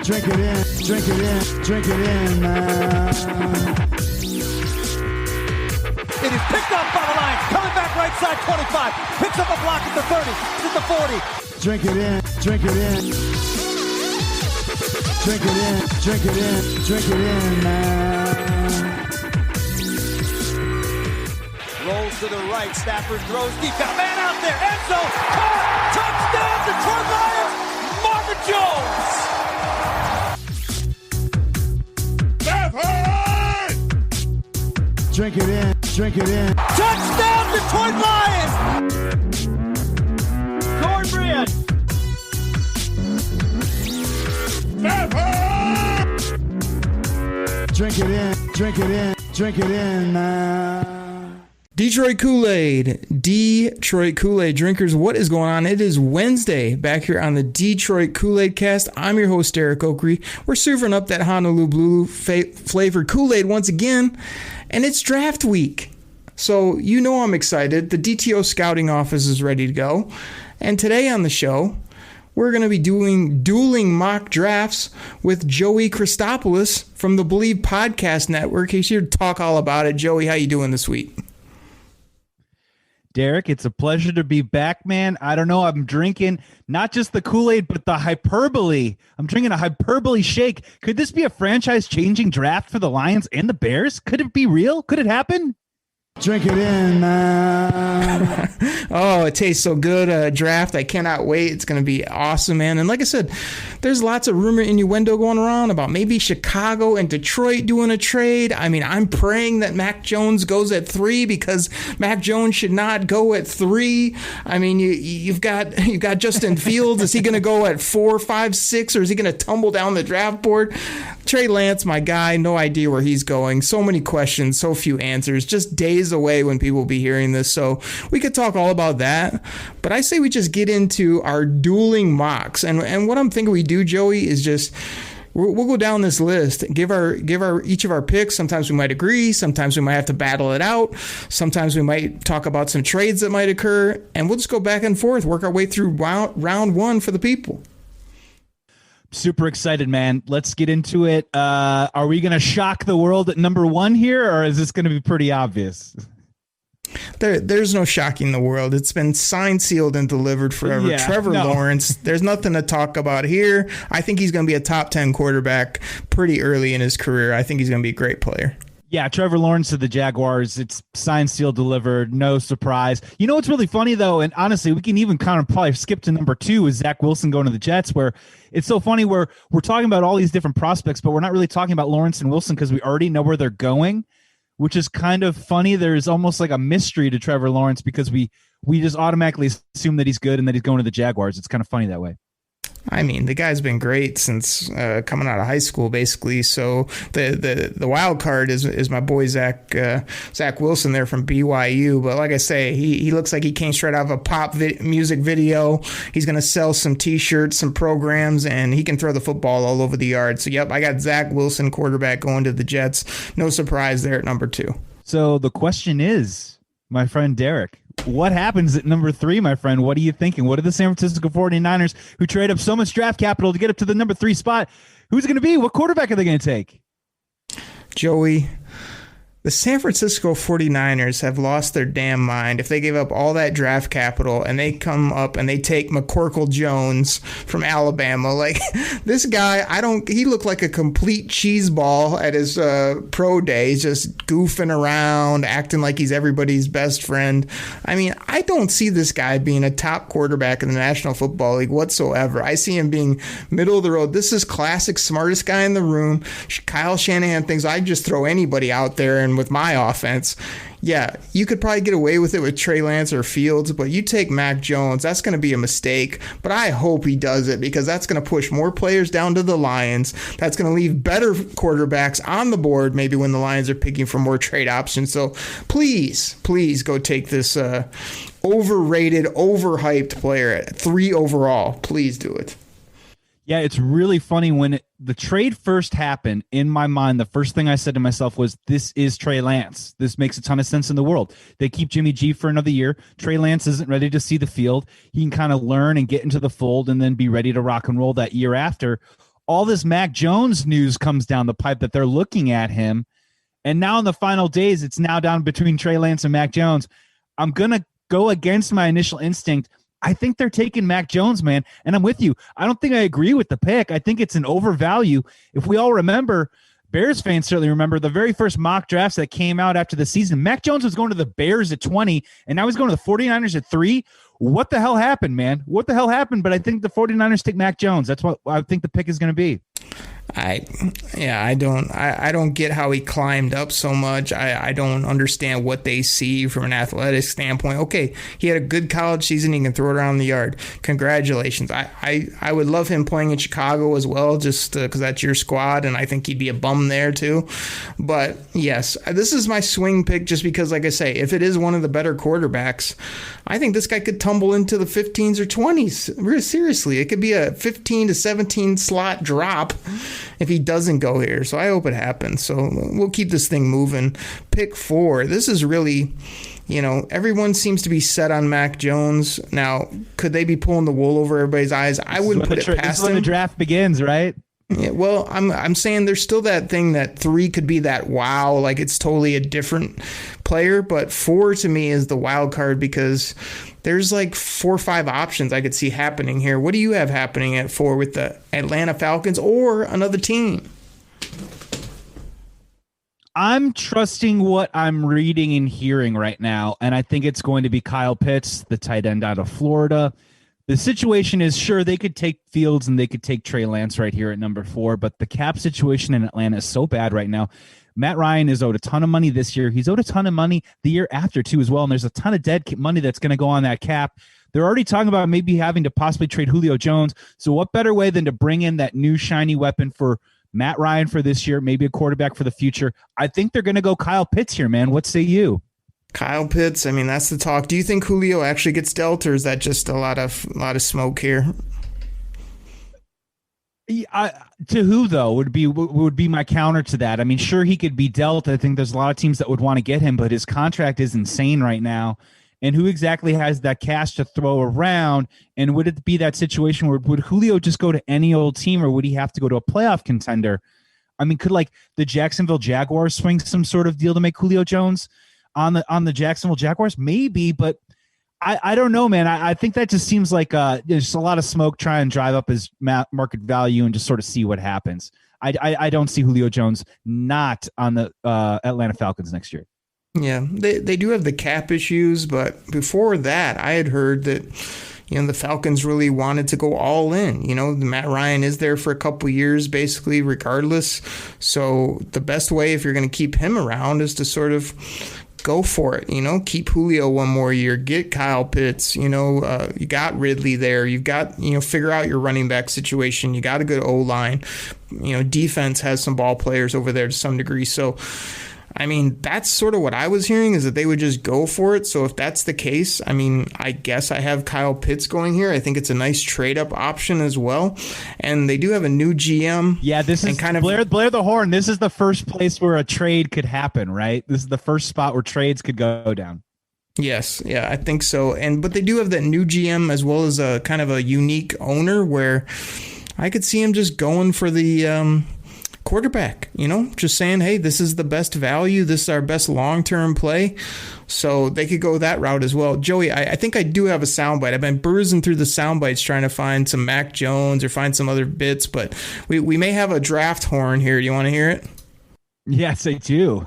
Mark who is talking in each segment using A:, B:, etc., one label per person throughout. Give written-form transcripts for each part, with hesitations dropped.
A: Drink it in, drink it in, drink it in, man.
B: It is picked up by the Lions. Coming back right side, 25. Picks up a block at the 30. It's at the 40.
A: Drink it in, drink it in. Drink it in, drink it in, drink it in, man.
B: Rolls to the right. Stafford throws deep. Got a man out there. Enzo. Caught. Touchdown, Detroit Lions. Marvin Jones.
A: Drink it in, drink it in.
B: Touchdown, Detroit Lions. Cornbread.
A: Drink it in, drink it in, drink it in, man.
C: Detroit Koolaid drinkers, what is going on? It is Wednesday back here on the Detroit Koolaid Cast. I'm your host, Derek Oakrey. We're serving up that Honolulu Blue flavored Kool-Aid once again, and it's draft week. So you know I'm excited. The DTO scouting office is ready to go. And today on the show, we're going to be doing dueling mock drafts with Joey Christopoulos from the Believe Podcast Network. He's here to talk all about it. Joey, how you doing this week?
D: Derek, it's a pleasure to be back, man. I don't know. I'm drinking not just the Kool-Aid, but the hyperbole. I'm drinking a hyperbole shake. Could this be a franchise-changing draft for the Lions and the Bears? Could it be real? Could it happen?
A: Drink it in, man.
C: Oh, it tastes so good. Draft. I cannot wait. It's going to be awesome, man. And like I said, there's lots of rumor innuendo going around about maybe Chicago and Detroit doing a trade. I mean, I'm praying that Mac Jones goes at 3 because Mac Jones should not go at 3. I mean, you've got Justin Fields. Is he going to go at 4, 5, 6, or is he going to tumble down the draft board? Trey Lance, my guy, no idea where he's going. So many questions, so few answers. Just days away when people will be hearing this, so we could talk all about that, but I say we just get into our dueling mocks, and what I'm thinking we do, Joey, is just we'll go down this list, give each of our picks. Sometimes we might agree, sometimes we might have to battle it out, sometimes we might talk about some trades that might occur, and we'll just go back and forth, work our way through round one for the people.
D: Super excited, man. Let's get into it. Are we going to shock the world at number 1 here, or is this going to be pretty obvious?
C: There's no shocking the world. It's been signed, sealed, and delivered forever.
D: Yeah,
C: Trevor Lawrence, there's nothing to talk about here. I think he's going to be a top 10 quarterback pretty early in his career. I think he's going to be a great player. Yeah,
D: Trevor Lawrence to the Jaguars. It's signed, sealed, delivered. No surprise. You know what's really funny, though, and honestly, we can even kind of probably skip to number 2 is Zach Wilson going to the Jets, where it's so funny where we're talking about all these different prospects, but we're not really talking about Lawrence and Wilson because we already know where they're going, which is kind of funny. There's almost like a mystery to Trevor Lawrence because we just automatically assume that he's good and that he's going to the Jaguars. It's kind of funny that way.
C: I mean, the guy's been great since coming out of high school, basically. So the wild card is my boy Zach Wilson there from BYU. But like I say, he looks like he came straight out of a pop music video. He's going to sell some T-shirts, some programs, and he can throw the football all over the yard. So, yep, I got Zach Wilson, quarterback, going to the Jets. No surprise there at number 2.
D: So the question is, my friend Derek, what happens at number 3, my friend? What are you thinking? What are the San Francisco 49ers, who trade up so much draft capital to get up to the number 3 spot? Who's it going to be? What quarterback are they going to take?
C: Joey, the San Francisco 49ers have lost their damn mind if they gave up all that draft capital and they come up and they take McCorkle Jones from Alabama. Like, this guy, he looked like a complete cheese ball at his pro days, just goofing around, acting like he's everybody's best friend. I mean, I don't see this guy being a top quarterback in the National Football League whatsoever. I see him being middle of the road. This is classic smartest guy in the room. Kyle Shanahan thinks I just throw anybody out there and with my offense. Yeah, you could probably get away with it with Trey Lance or Fields, but you take Mac Jones, that's going to be a mistake. But I hope he does it because that's going to push more players down to the Lions. That's going to leave better quarterbacks on the board maybe when the Lions are picking for more trade options. So please go take this overrated, overhyped player at 3 overall. Please do it.
D: Yeah, it's really funny. When the trade first happened, in my mind, the first thing I said to myself was, this is Trey Lance. This makes a ton of sense in the world. They keep Jimmy G for another year. Trey Lance isn't ready to see the field. He can kind of learn and get into the fold and then be ready to rock and roll that year after. all this Mac Jones news comes down the pipe that they're looking at him. And now in the final days, it's now down between Trey Lance and Mac Jones. I'm going to go against my initial instinct. I think they're taking Mac Jones, man. And I'm with you. I don't think I agree with the pick. I think it's an overvalue. If we all remember, Bears fans certainly remember the very first mock drafts that came out after the season. Mac Jones was going to the Bears at 20, and now he's going to the 49ers at 3. What the hell happened, man? What the hell happened? But I think the 49ers take Mac Jones. That's what I think the pick is going to be.
C: I don't get how he climbed up so much. I don't understand what they see from an athletic standpoint. Okay, he had a good college season. He can throw it around the yard. Congratulations. I would love him playing in Chicago as well, just because that's your squad, and I think he'd be a bum there too. But yes, this is my swing pick just because, like I say, if it is one of the better quarterbacks, I think this guy could tumble into the 15s or 20s. Really, seriously, it could be a 15 to 17 slot drop if he doesn't go here. So I hope it happens. So we'll keep this thing moving. Pick 4. This is really, everyone seems to be set on Mac Jones. Now, could they be pulling the wool over everybody's eyes? I wouldn't put it past them.
D: This is when the draft begins, right?
C: Yeah, well, I'm saying there's still that thing that 3 could be that wow, like it's totally a different player, but 4 to me is the wild card because there's like 4 or 5 options I could see happening here. What do you have happening at 4 with the Atlanta Falcons or another team?
D: I'm trusting what I'm reading and hearing right now, and I think it's going to be Kyle Pitts, the tight end out of Florida. The situation is, sure, they could take Fields and they could take Trey Lance right here at number 4, but the cap situation in Atlanta is so bad right now. Matt Ryan is owed a ton of money this year. He's owed a ton of money the year after, too, as well, and there's a ton of dead money that's going to go on that cap. They're already talking about maybe having to possibly trade Julio Jones, so what better way than to bring in that new shiny weapon for Matt Ryan for this year, maybe a quarterback for the future? I think they're going to go Kyle Pitts here, man. What say you?
C: Kyle Pitts, I mean, that's the talk. Do you think Julio actually gets dealt, or is that just a lot of smoke here?
D: To who, though, would be my counter to that? I mean, sure, he could be dealt. I think there's a lot of teams that would want to get him, but his contract is insane right now. And who exactly has that cash to throw around? And would it be that situation where would Julio just go to any old team, or would he have to go to a playoff contender? I mean, could like the Jacksonville Jaguars swing some sort of deal to make Julio Jones on the Jacksonville Jaguars? Maybe, but I don't know, man. I think that just seems like there's just a lot of smoke trying and drive up his market value and just sort of see what happens. I don't see Julio Jones not on the Atlanta Falcons next year.
C: Yeah, they do have the cap issues, but before that, I had heard that the Falcons really wanted to go all in. Matt Ryan is there for a couple years, basically, regardless. So the best way, if you're going to keep him around, is to sort of go for it. Keep Julio one more year, get Kyle Pitts. You got Ridley there. You've got, figure out your running back situation. You got a good O-line. Defense has some ball players over there to some degree. So, I mean, that's sort of what I was hearing, is that they would just go for it. So if that's the case, I mean, I guess I have Kyle Pitts going here. I think it's a nice trade-up option as well. And they do have a new GM.
D: Yeah, this is kind of Blair the Horn. This is the first place where a trade could happen, right? This is the first spot where trades could go down.
C: Yes, yeah, I think so. But they do have that new GM as well as a kind of a unique owner where I could see him just going for the quarterback, just saying, hey, this is the best value. This is our best long-term play. So they could go that route as well. Joey, I think I do have a soundbite. I've been bruising through the soundbites trying to find some Mac Jones or find some other bits, but we may have a draft horn here. Do you want to hear it?
D: Yes, I do.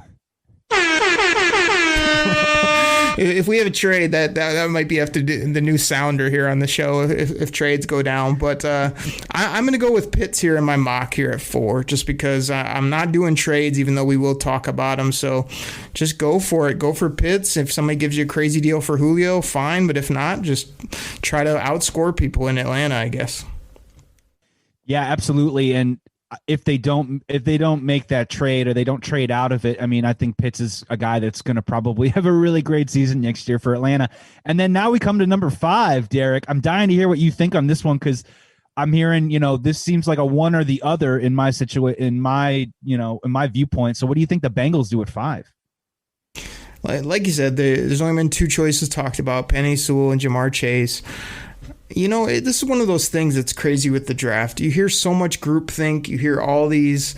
C: If we have a trade, that might be after the new sounder here on the show if trades go down. But I'm going to go with Pitts here in my mock here at 4, just because I'm not doing trades, even though we will talk about them. So just go for it. Go for Pitts. If somebody gives you a crazy deal for Julio, fine. But if not, just try to outscore people in Atlanta, I guess.
D: Yeah, absolutely. And if they don't make that trade, or they don't trade out of it, I mean, I think Pitts is a guy that's going to probably have a really great season next year for Atlanta. And then now we come to number 5, Derek. I'm dying to hear what you think on this one, because I'm hearing, this seems like a one or the other in my in my viewpoint. So what do you think the Bengals do at 5?
C: Like you said, there's only been 2 choices talked about, Penei Sewell and Jamar Chase. This is one of those things that's crazy with the draft. You hear so much groupthink. You hear all these,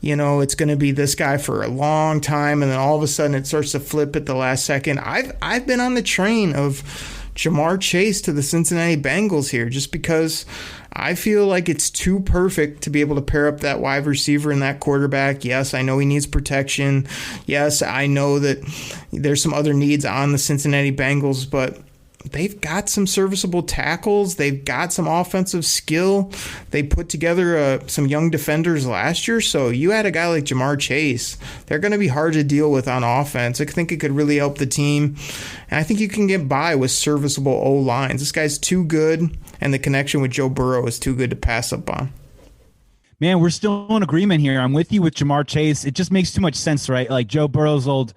C: it's going to be this guy for a long time, and then all of a sudden it starts to flip at the last second. I've been on the train of Jamar Chase to the Cincinnati Bengals here just because I feel like it's too perfect to be able to pair up that wide receiver and that quarterback. Yes, I know he needs protection. Yes, I know that there's some other needs on the Cincinnati Bengals, but they've got some serviceable tackles. They've got some offensive skill. They put together some young defenders last year. So you add a guy like Jamar Chase, they're going to be hard to deal with on offense. I think it could really help the team. And I think you can get by with serviceable O-lines. This guy's too good, and the connection with Joe Burrow is too good to pass up on.
D: Man, we're still in agreement here. I'm with you with Jamar Chase. It just makes too much sense, right? Like Joe Burrow's old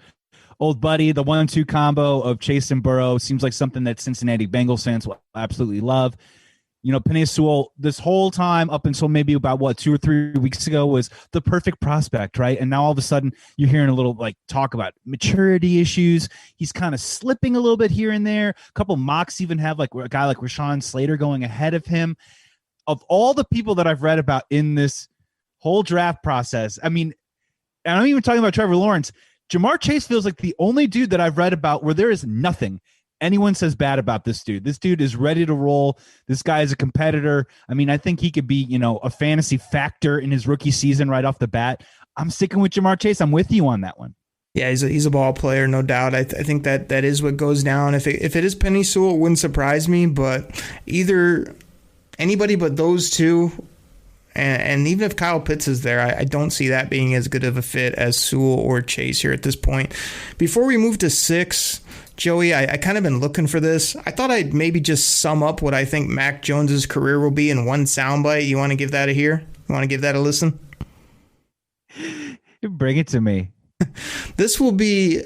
D: buddy, the 1-2 combo of Chase and Burrow seems like something that Cincinnati Bengals fans will absolutely love. Penei Sewell, this whole time up until maybe about 2 or 3 weeks ago, was the perfect prospect, right? And now all of a sudden you're hearing a little talk about maturity issues. He's kind of slipping a little bit here and there. A couple mocks even have a guy like Rashawn Slater going ahead of him. Of all the people that I've read about in this whole draft process, I mean, and I'm even talking about Trevor Lawrence, Jamar Chase feels like the only dude that I've read about where there is nothing anyone says bad about this dude. This dude is ready to roll. This guy is a competitor. I mean, I think he could be, a fantasy factor in his rookie season right off the bat. I'm sticking with Jamar Chase. I'm with you on that one.
C: Yeah, he's a ball player, no doubt. I think that is what goes down. If it is Penei Sewell, it wouldn't surprise me, but either anybody but those two. And even if Kyle Pitts is there, I don't see that being as good of a fit as Sewell or Chase here at this point. Before we move to 6, Joey, I kind of been looking for this. I thought I'd maybe just sum up what I think Mac Jones's career will be in one soundbite. You want to give that a hear? You want to give that a listen?
D: Bring it to me.
C: This will be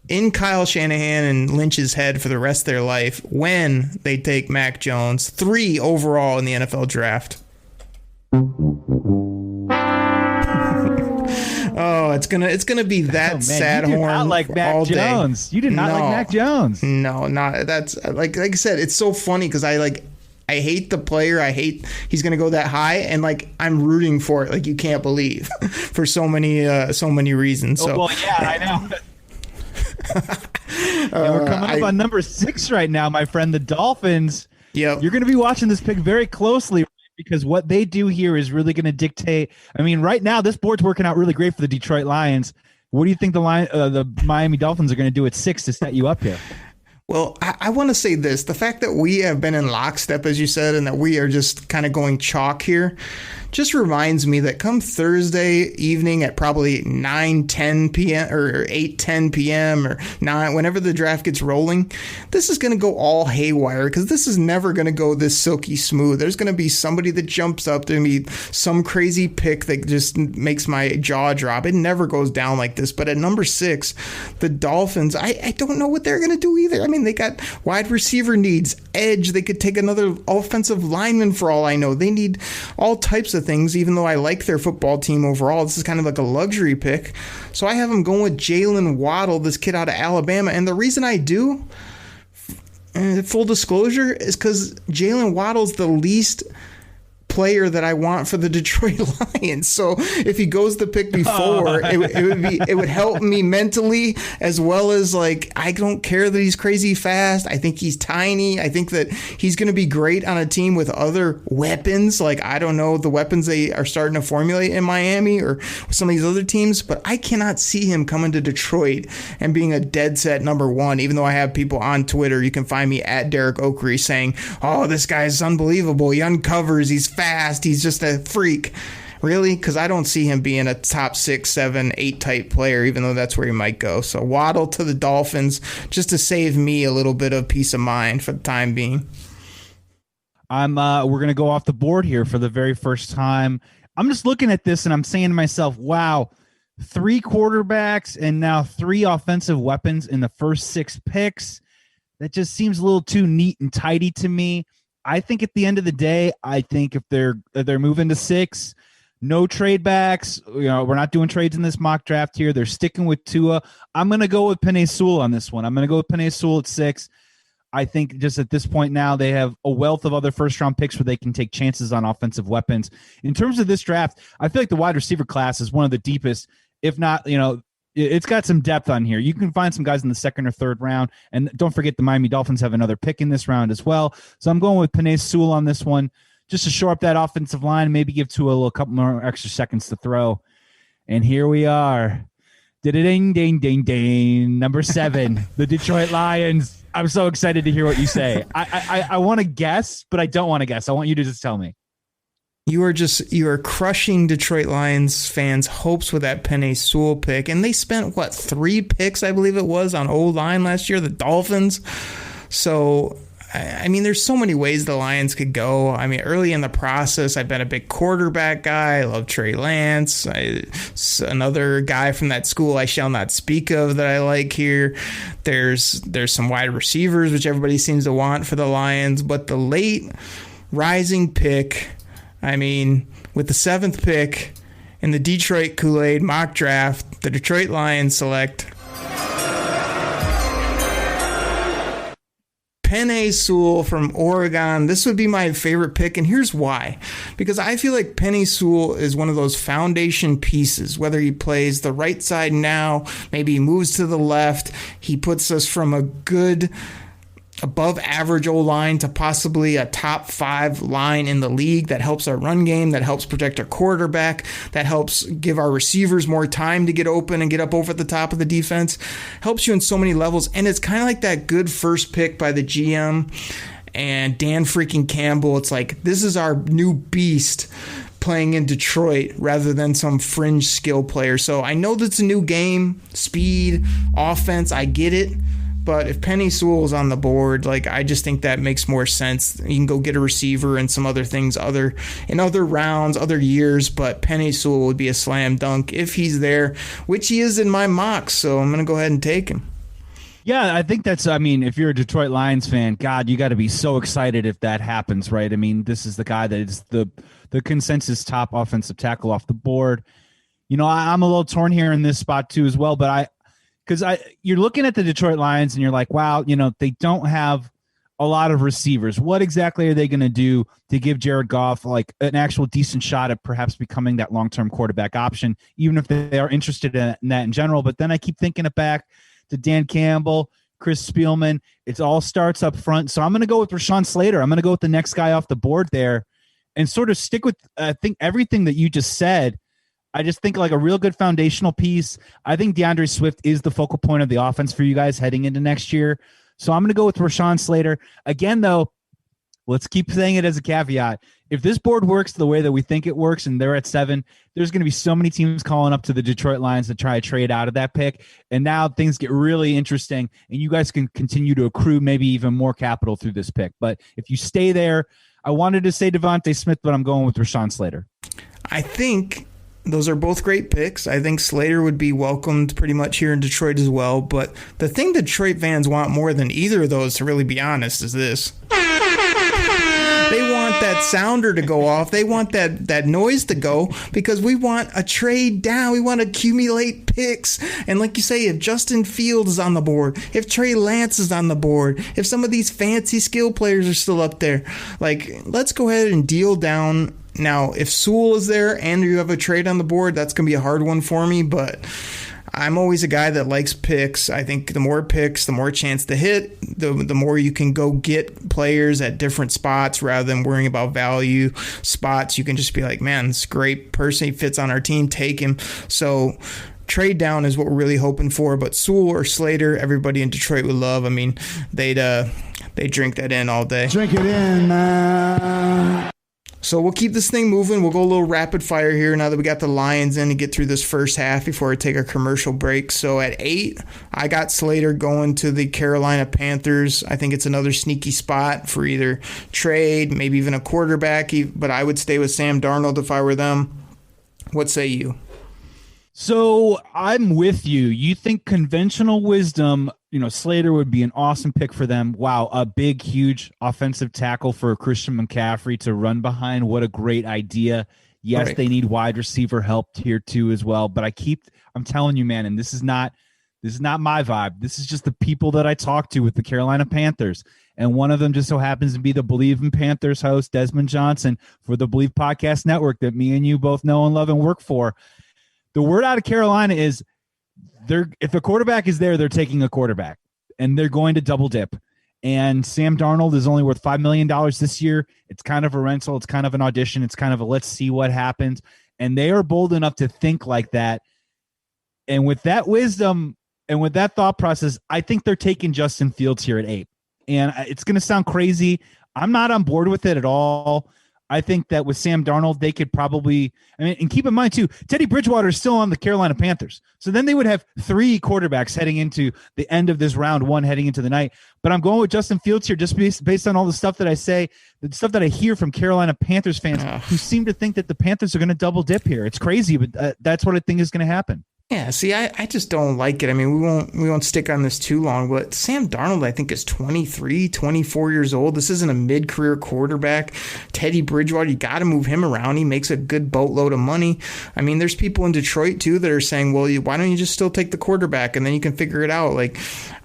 C: in Kyle Shanahan and Lynch's head for the rest of their life when they take Mac Jones 3 overall in the NFL draft. Oh, it's gonna be that sad horn.
D: You did not like Mac Jones. You did not like Mac Jones.
C: No, not that's like I said. It's so funny because I hate the player. I hate he's gonna go that high, and I'm rooting for it. Like you can't believe for so many reasons. So
D: well, yeah, I know. And we're coming up on number 6 right now, my friend. The Dolphins.
C: Yep.
D: You're going to be watching this pick very closely, because what they do here is really going to dictate. I mean, right now, this board's working out really great for the Detroit Lions. What do you think the Miami Dolphins are going to do at 6 to set you up here?
C: Well, I want to say this. The fact that we have been in lockstep, as you said, and that we are just kind of going chalk here just reminds me that come Thursday evening at probably 9:10 p.m. or 8:10 p.m. or 9, whenever the draft gets rolling, this is going to go all haywire because this is never going to go this silky smooth. There's going to be somebody that jumps up. There's going to be some crazy pick that just makes my jaw drop. It never goes down like this. But at number 6, the Dolphins, I don't know what they're going to do either. I mean, they got wide receiver needs, edge. They could take another offensive lineman for all I know. They need all types of things, even though I like their football team overall. This is kind of like a luxury pick. So I have them going with Jalen Waddle, this kid out of Alabama. And the reason I do, full disclosure, is because Jalen Waddle's the least player that I want for the Detroit Lions. So if he goes the pick before, it would help me mentally, as well as I don't care that he's crazy fast. I think he's tiny. I think that he's going to be great on a team with other weapons. I don't know the weapons they are starting to formulate in Miami or some of these other teams, but I cannot see him coming to Detroit and being a dead set number 1, even though I have people on Twitter. You can find me at Derek Oakery saying, oh, this guy's unbelievable. He uncovers. He's fast. He's just a freak. Really? Because I don't see him being a top 6, 7, 8 type player, even though that's where he might go. So Waddle to the Dolphins just to save me a little bit of peace of mind for the time being.
D: We're gonna go off the board here for the very first time. I'm just looking at this and I'm saying to myself, wow, 3 quarterbacks and now 3 offensive weapons in the first 6 picks. That just seems a little too neat and tidy to me. I think at the end of the day, I think if they're moving to 6, no trade backs. We're not doing trades in this mock draft here. They're sticking with Tua. I'm going to go with Penei Sewell on this one. I'm going to go with Penei Sewell at 6. I think just at this point now, they have a wealth of other first-round picks where they can take chances on offensive weapons. In terms of this draft, I feel like the wide receiver class is one of the deepest, if not, it's got some depth on here. You can find some guys in the second or third round, and don't forget the Miami Dolphins have another pick in this round as well. So I'm going with Penei Sewell on this one, just to shore up that offensive line, maybe give Tua a couple more extra seconds to throw. And here we are. Ding, ding, ding, ding. Number 7, the Detroit Lions. I'm so excited to hear what you say. I want to guess, but I don't want to guess. I want you to just tell me.
C: You are crushing Detroit Lions fans' hopes with that Penei Sewell pick. And they spent, 3 picks, I believe it was, on O-line last year, the Dolphins. So, I mean, there's so many ways the Lions could go. I mean, early in the process, I've been a big quarterback guy. I love Trey Lance. Another guy from that school I shall not speak of that I like here. There's some wide receivers, which everybody seems to want for the Lions. But the late rising pick, I mean, with the 7th pick in the Detroit Koolaid mock draft, the Detroit Lions select Penei Sewell from Oregon. This would be my favorite pick, and here's why. Because I feel like Penei Sewell is one of those foundation pieces, whether he plays the right side now, maybe he moves to the left, he puts us from a good above average O-line to possibly a top 5 line in the league that helps our run game, that helps protect our quarterback, that helps give our receivers more time to get open and get up over the top of the defense, helps you in so many levels. And it's kind of like that good first pick by the GM and Dan freaking Campbell. It's like, this is our new beast playing in Detroit rather than some fringe skill player. So I know that's a new game, speed, offense, I get it. But if Penei Sewell is on the board, I just think that makes more sense. You can go get a receiver and some other things in other rounds, other years, but Penei Sewell would be a slam dunk if he's there, which he is in my mocks, so I'm going to go ahead and take him.
D: Yeah, I think if you're a Detroit Lions fan, God, you got to be so excited if that happens, right? I mean, this is the guy that is the consensus top offensive tackle off the board. I'm a little torn here in this spot too as well, but you're looking at the Detroit Lions and you're like, wow, they don't have a lot of receivers. What exactly are they going to do to give Jared Goff an actual decent shot at perhaps becoming that long-term quarterback option, even if they are interested in that in general? But then I keep thinking it back to Dan Campbell, Chris Spielman. It all starts up front. So I'm going to go with Rashawn Slater. I'm going to go with the next guy off the board there and sort of stick with, I think, everything that you just said. I just think a real good foundational piece. I think DeAndre Swift is the focal point of the offense for you guys heading into next year. So I'm going to go with Rashawn Slater. Again, though, let's keep saying it as a caveat. If this board works the way that we think it works and they're at 7, there's going to be so many teams calling up to the Detroit Lions to try to trade out of that pick. And now things get really interesting, and you guys can continue to accrue maybe even more capital through this pick. But if you stay there, I wanted to say Devontae Smith, but I'm going with Rashawn Slater.
C: I think those are both great picks. I think Slater would be welcomed pretty much here in Detroit as well. But the thing Detroit fans want more than either of those, to really be honest, is this. They want that sounder to go off. They want that noise to go because we want a trade down. We want to accumulate picks. And like you say, if Justin Fields is on the board, if Trey Lance is on the board, if some of these fancy skill players are still up there, let's go ahead and deal down. Now, if Sewell is there and you have a trade on the board, that's going to be a hard one for me, but I'm always a guy that likes picks. I think the more picks, the more chance to hit, the more you can go get players at different spots rather than worrying about value spots. You can just be like, man, this great person, he fits on our team, take him. So trade down is what we're really hoping for, but Sewell or Slater, everybody in Detroit would love. I mean, they drink that in all day.
A: Drink it in, man.
C: So we'll keep this thing moving. We'll go a little rapid fire here now that we got the Lions in to get through this first half before I take a commercial break. So at 8, I got Slater going to the Carolina Panthers. I think it's another sneaky spot for either trade, maybe even a quarterback, but I would stay with Sam Darnold if I were them. What say you?
D: So I'm with you. You think conventional wisdom, Slater would be an awesome pick for them. Wow, a big, huge offensive tackle for Christian McCaffrey to run behind. What a great idea. Yes, right. They need wide receiver help here too as well. But I'm telling you, man, and this is not This is not my vibe. This is just the people that I talk to with the Carolina Panthers. And one of them just so happens to be the Believe in Panthers host, Desmond Johnson, for the Believe Podcast Network that me and you both know and love and work for. The word out of Carolina is if a quarterback is there, they're taking a quarterback, and they're going to double dip. And Sam Darnold is only worth $5 million this year. It's kind of a rental. It's kind of an audition. It's kind of a let's see what happens. And they are bold enough to think like that. And with that wisdom and with that thought process, I think they're taking Justin Fields here at 8. And it's going to sound crazy. I'm not on board with it at all. I think that with Sam Darnold, they could probably, and keep in mind too, Teddy Bridgewater is still on the Carolina Panthers. So then they would have 3 quarterbacks heading into the end of this round 1, heading into the night. But I'm going with Justin Fields here just based on all the stuff that I say, the stuff that I hear from Carolina Panthers fans who seem to think that the Panthers are going to double dip here. It's crazy, but that's what I think is going to happen.
C: Yeah, see, I just don't like it. I mean, we won't stick on this too long, but Sam Darnold, I think, is 23, 24 years old. This isn't a mid-career quarterback. Teddy Bridgewater, you got to move him around. He makes a good boatload of money. I mean, there's people in Detroit, too, that are saying, well, why don't you just still take the quarterback and then you can figure it out? Like,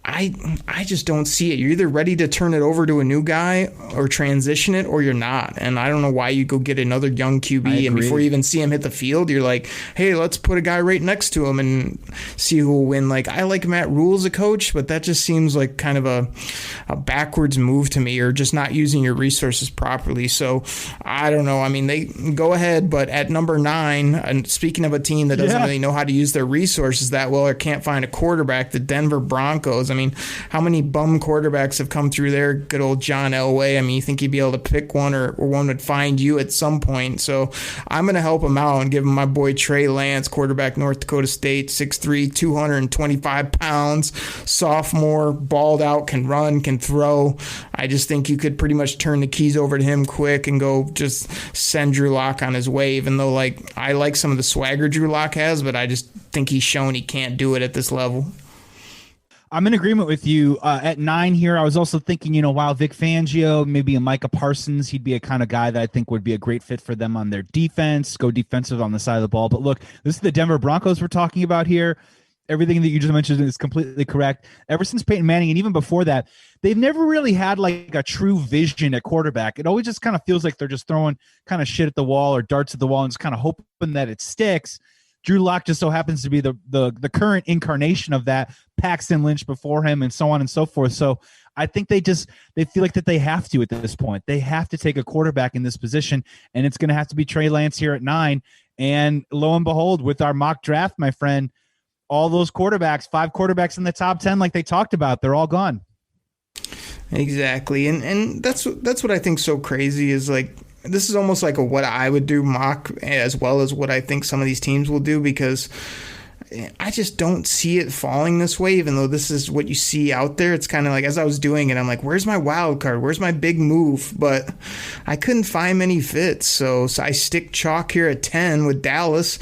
C: I just don't see it. You're either ready to turn it over to a new guy or transition it, or you're not. And I don't know why you go get another young QB and before you even see him hit the field, you're like, hey, let's put a guy right next to him and see who will win. Like, I like Matt Rule as a coach, but that just seems like kind of a backwards move to me, or just not using your resources properly. So I don't know. I mean, they go ahead, but at number 9, and speaking of a team that doesn't really know how to use their resources that well or can't find a quarterback, the Denver Broncos. I mean, how many bum quarterbacks have come through there? Good old John Elway. I mean, you think he'd be able to pick one, or one would find you at some point. So I'm going to help him out and give him my boy Trey Lance, quarterback, North Dakota State, 6'3", 225 pounds, sophomore, balled out, can run, can throw. I just think you could pretty much turn the keys over to him quick and go just send Drew Lock on his way, even though I like some of the swagger Drew Lock has, but I just think he's shown he can't do it at this level.
D: I'm in agreement with you. At 9 here, I was also thinking, wow, Vic Fangio, maybe a Micah Parsons. He'd be a kind of guy that I think would be a great fit for them on their defense, go defensive on the side of the ball. But look, this is the Denver Broncos we're talking about here. Everything that you just mentioned is completely correct. Ever since Peyton Manning, and even before that, they've never really had like a true vision at quarterback. It always just kind of feels like they're just throwing kind of shit at the wall or darts at the wall and just kind of hoping that it sticks. Drew Lock just so happens to be the current incarnation of that. Paxton Lynch before him, and so on and so forth. So I think they feel like that they have to at this point. They have to take a quarterback in this position, and it's going to have to be Trey Lance here at 9. And lo and behold, with our mock draft, my friend, all those quarterbacks, 5 quarterbacks in the top 10, like they talked about, they're all gone.
C: Exactly, and that's what I think so crazy is like. This is almost like a what I would do mock as well as what I think some of these teams will do, because I just don't see it falling this way, even though this is what you see out there. It's kind of like, as I was doing it, I'm like, where's my wild card? Where's my big move? But I couldn't find many fits. So I stick chalk here at 10 with Dallas.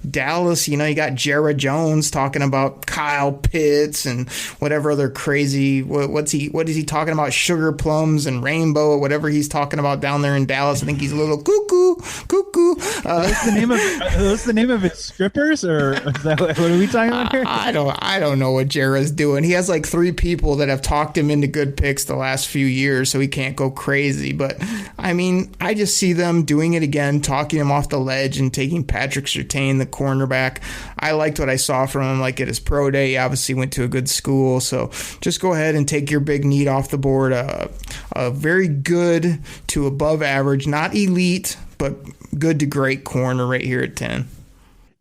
C: Dallas, you got Jared Jones talking about Kyle Pitts and whatever other crazy, what is he talking about? Sugar plums and rainbow, or whatever he's talking about down there in Dallas. I think he's a little cuckoo.
D: What's the name of it? Strippers, or is that what are we talking about here?
C: I don't know what Jared's doing. He has like 3 people that have talked him into good picks the last few years, so he can't go crazy. But I mean, I just see them doing it again, talking him off the ledge and taking Patrick Surtain, the cornerback. I liked what I saw from him, like at his pro day. He obviously went to a good school, so just go ahead and take your big need off the board. A very good to above average, not elite, but good to great corner right here at 10.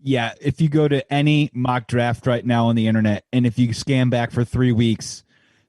D: Yeah, if you go to any mock draft right now on the internet, and if you scan back for 3 weeks,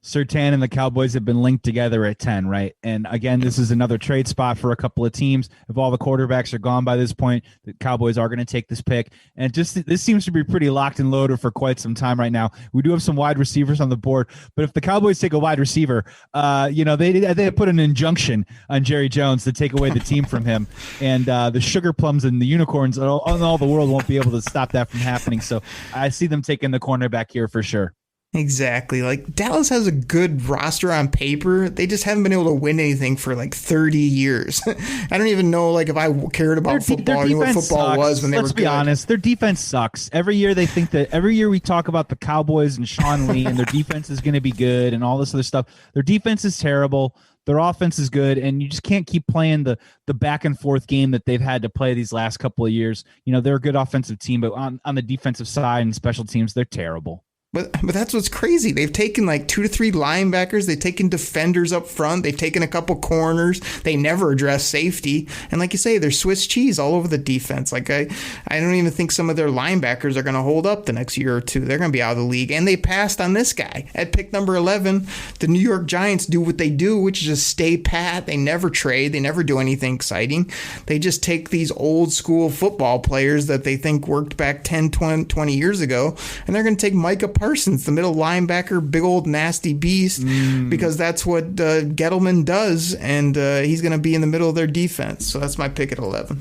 D: Surtain and the Cowboys have been linked together at 10, right? And again, this is another trade spot for a couple of teams. If all the quarterbacks are gone by this point, the Cowboys are going to take this pick. And just this seems to be pretty locked and loaded for quite some time right now. We do have some wide receivers on the board, but if the Cowboys take a wide receiver, they put an injunction on Jerry Jones to take away the team from him. And the sugar plums and the unicorns all the world won't be able to stop that from happening. So I see them taking the cornerback here for sure.
C: Exactly. Like Dallas has a good roster on paper. They just haven't been able to win anything for like 30 years. I don't even know like if I cared about football. I knew what football
D: sucks.
C: was when they were good.
D: Let's be honest. Their defense sucks. Every year we talk about the Cowboys and Sean Lee and their defense is going to be good and all this other stuff. Their defense is terrible. Their offense is good, and you just can't keep playing the back and forth game that they've had to play these last couple of years. You know, they're a good offensive team, but on the defensive side and special teams, they're terrible.
C: But that's what's crazy. They've taken like 2 to 3 linebackers. They've taken defenders up front. They've taken a couple corners. They never address safety. And like you say, they're Swiss cheese all over the defense. Like I don't even think some of their linebackers are going to hold up the next year or two. They're going to be out of the league. And they passed on this guy at pick number 11. The New York Giants do what they do, which is just stay pat. They never trade. They never do anything exciting. They just take these old school football players that they think worked back 10, 20 years ago, and they're going to take Micah Parsons, the middle linebacker, big old nasty beast, because that's what Gettleman does, and he's going to be in the middle of their defense. So that's my pick at 11.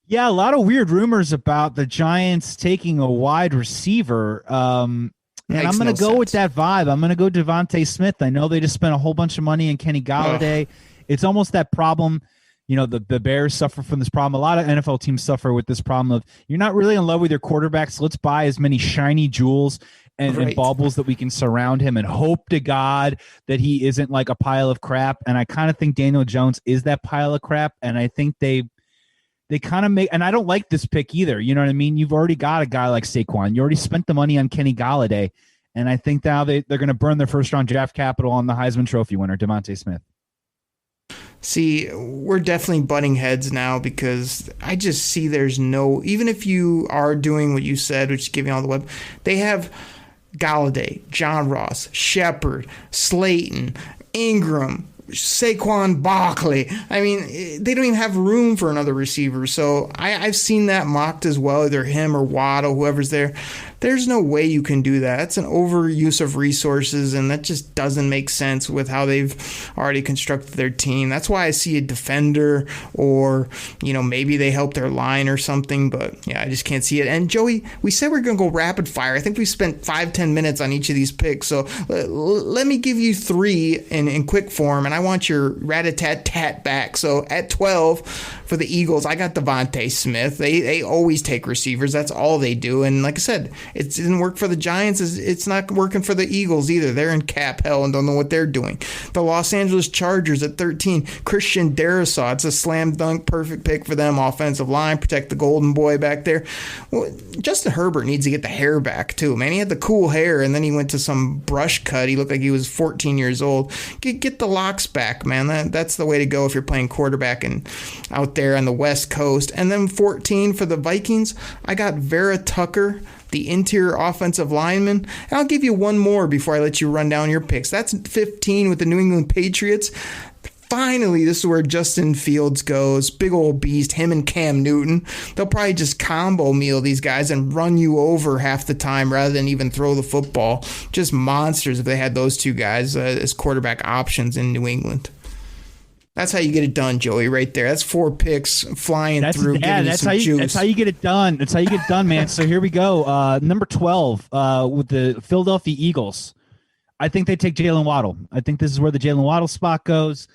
D: Yeah, a lot of weird rumors about the Giants taking a wide receiver. And I'm going to go with that vibe. I'm going to go Devontae Smith. I know they just spent a whole bunch of money on Kenny Galladay. It's almost that problem. You know, the Bears suffer from this problem. A lot of NFL teams suffer with this problem of you're not really in love with your quarterback, so let's buy as many shiny jewels and baubles that we can surround him and hope to God that he isn't like a pile of crap. And I kind of think Daniel Jones is that pile of crap, and I think they kind of make – and I don't like this pick either. You know what I mean? You've already got a guy like Saquon. You already spent the money on Kenny Galladay, and I think now they're going to burn their first-round draft capital on the Heisman Trophy winner, Devontae Smith.
C: See, we're definitely butting heads now because I just see there's no, even if you are doing what you said, which is giving all the web, they have Galladay, John Ross, Shepard, Slayton, Ingram, Saquon Barkley. I mean, they don't even have room for another receiver. So I've seen that mocked as well, either him or Waddle, whoever's there. There's no way you can do that. That's an overuse of resources, and that just doesn't make sense with how they've already constructed their team. That's why I see a defender or, you know, maybe they help their line or something, but yeah, I just can't see it. And Joey, we said we're going to go rapid fire. I think we spent 5-10 minutes on each of these picks, so let me give you 3 in quick form, and I want your rat-a-tat-tat back. So at 12 for the Eagles, I got Devontae Smith. They always take receivers. That's all they do, and like I said, it didn't work for the Giants. It's not working for the Eagles either. They're in cap hell and don't know what they're doing. The Los Angeles Chargers at 13, Christian Darrisaw. It's a slam dunk, perfect pick for them. Offensive line, protect the golden boy back there. Well, Justin Herbert needs to get the hair back too, man. He had the cool hair and then he went to some brush cut. He looked like he was 14 years old. Get the locks back, man. That's the way to go if you're playing quarterback and out there on the West Coast. And then 14 for the Vikings, I got Vera Tucker, the interior offensive lineman. And I'll give you one more before I let you run down your picks. That's 15 with the New England Patriots. Finally, this is where Justin Fields goes. Big old beast, him and Cam Newton. They'll probably just combo meal these guys and run you over half the time rather than even throw the football. Just monsters if they had those two guys as quarterback options in New England. That's how you get it done, Joey, right there. That's 4 picks flying through. Yeah,
D: that's how you get it done. That's how you get it done, man. So here we go. Number 12 with the Philadelphia Eagles. I think they take Jalen Waddle. I think this is where the Jalen Waddle spot goes.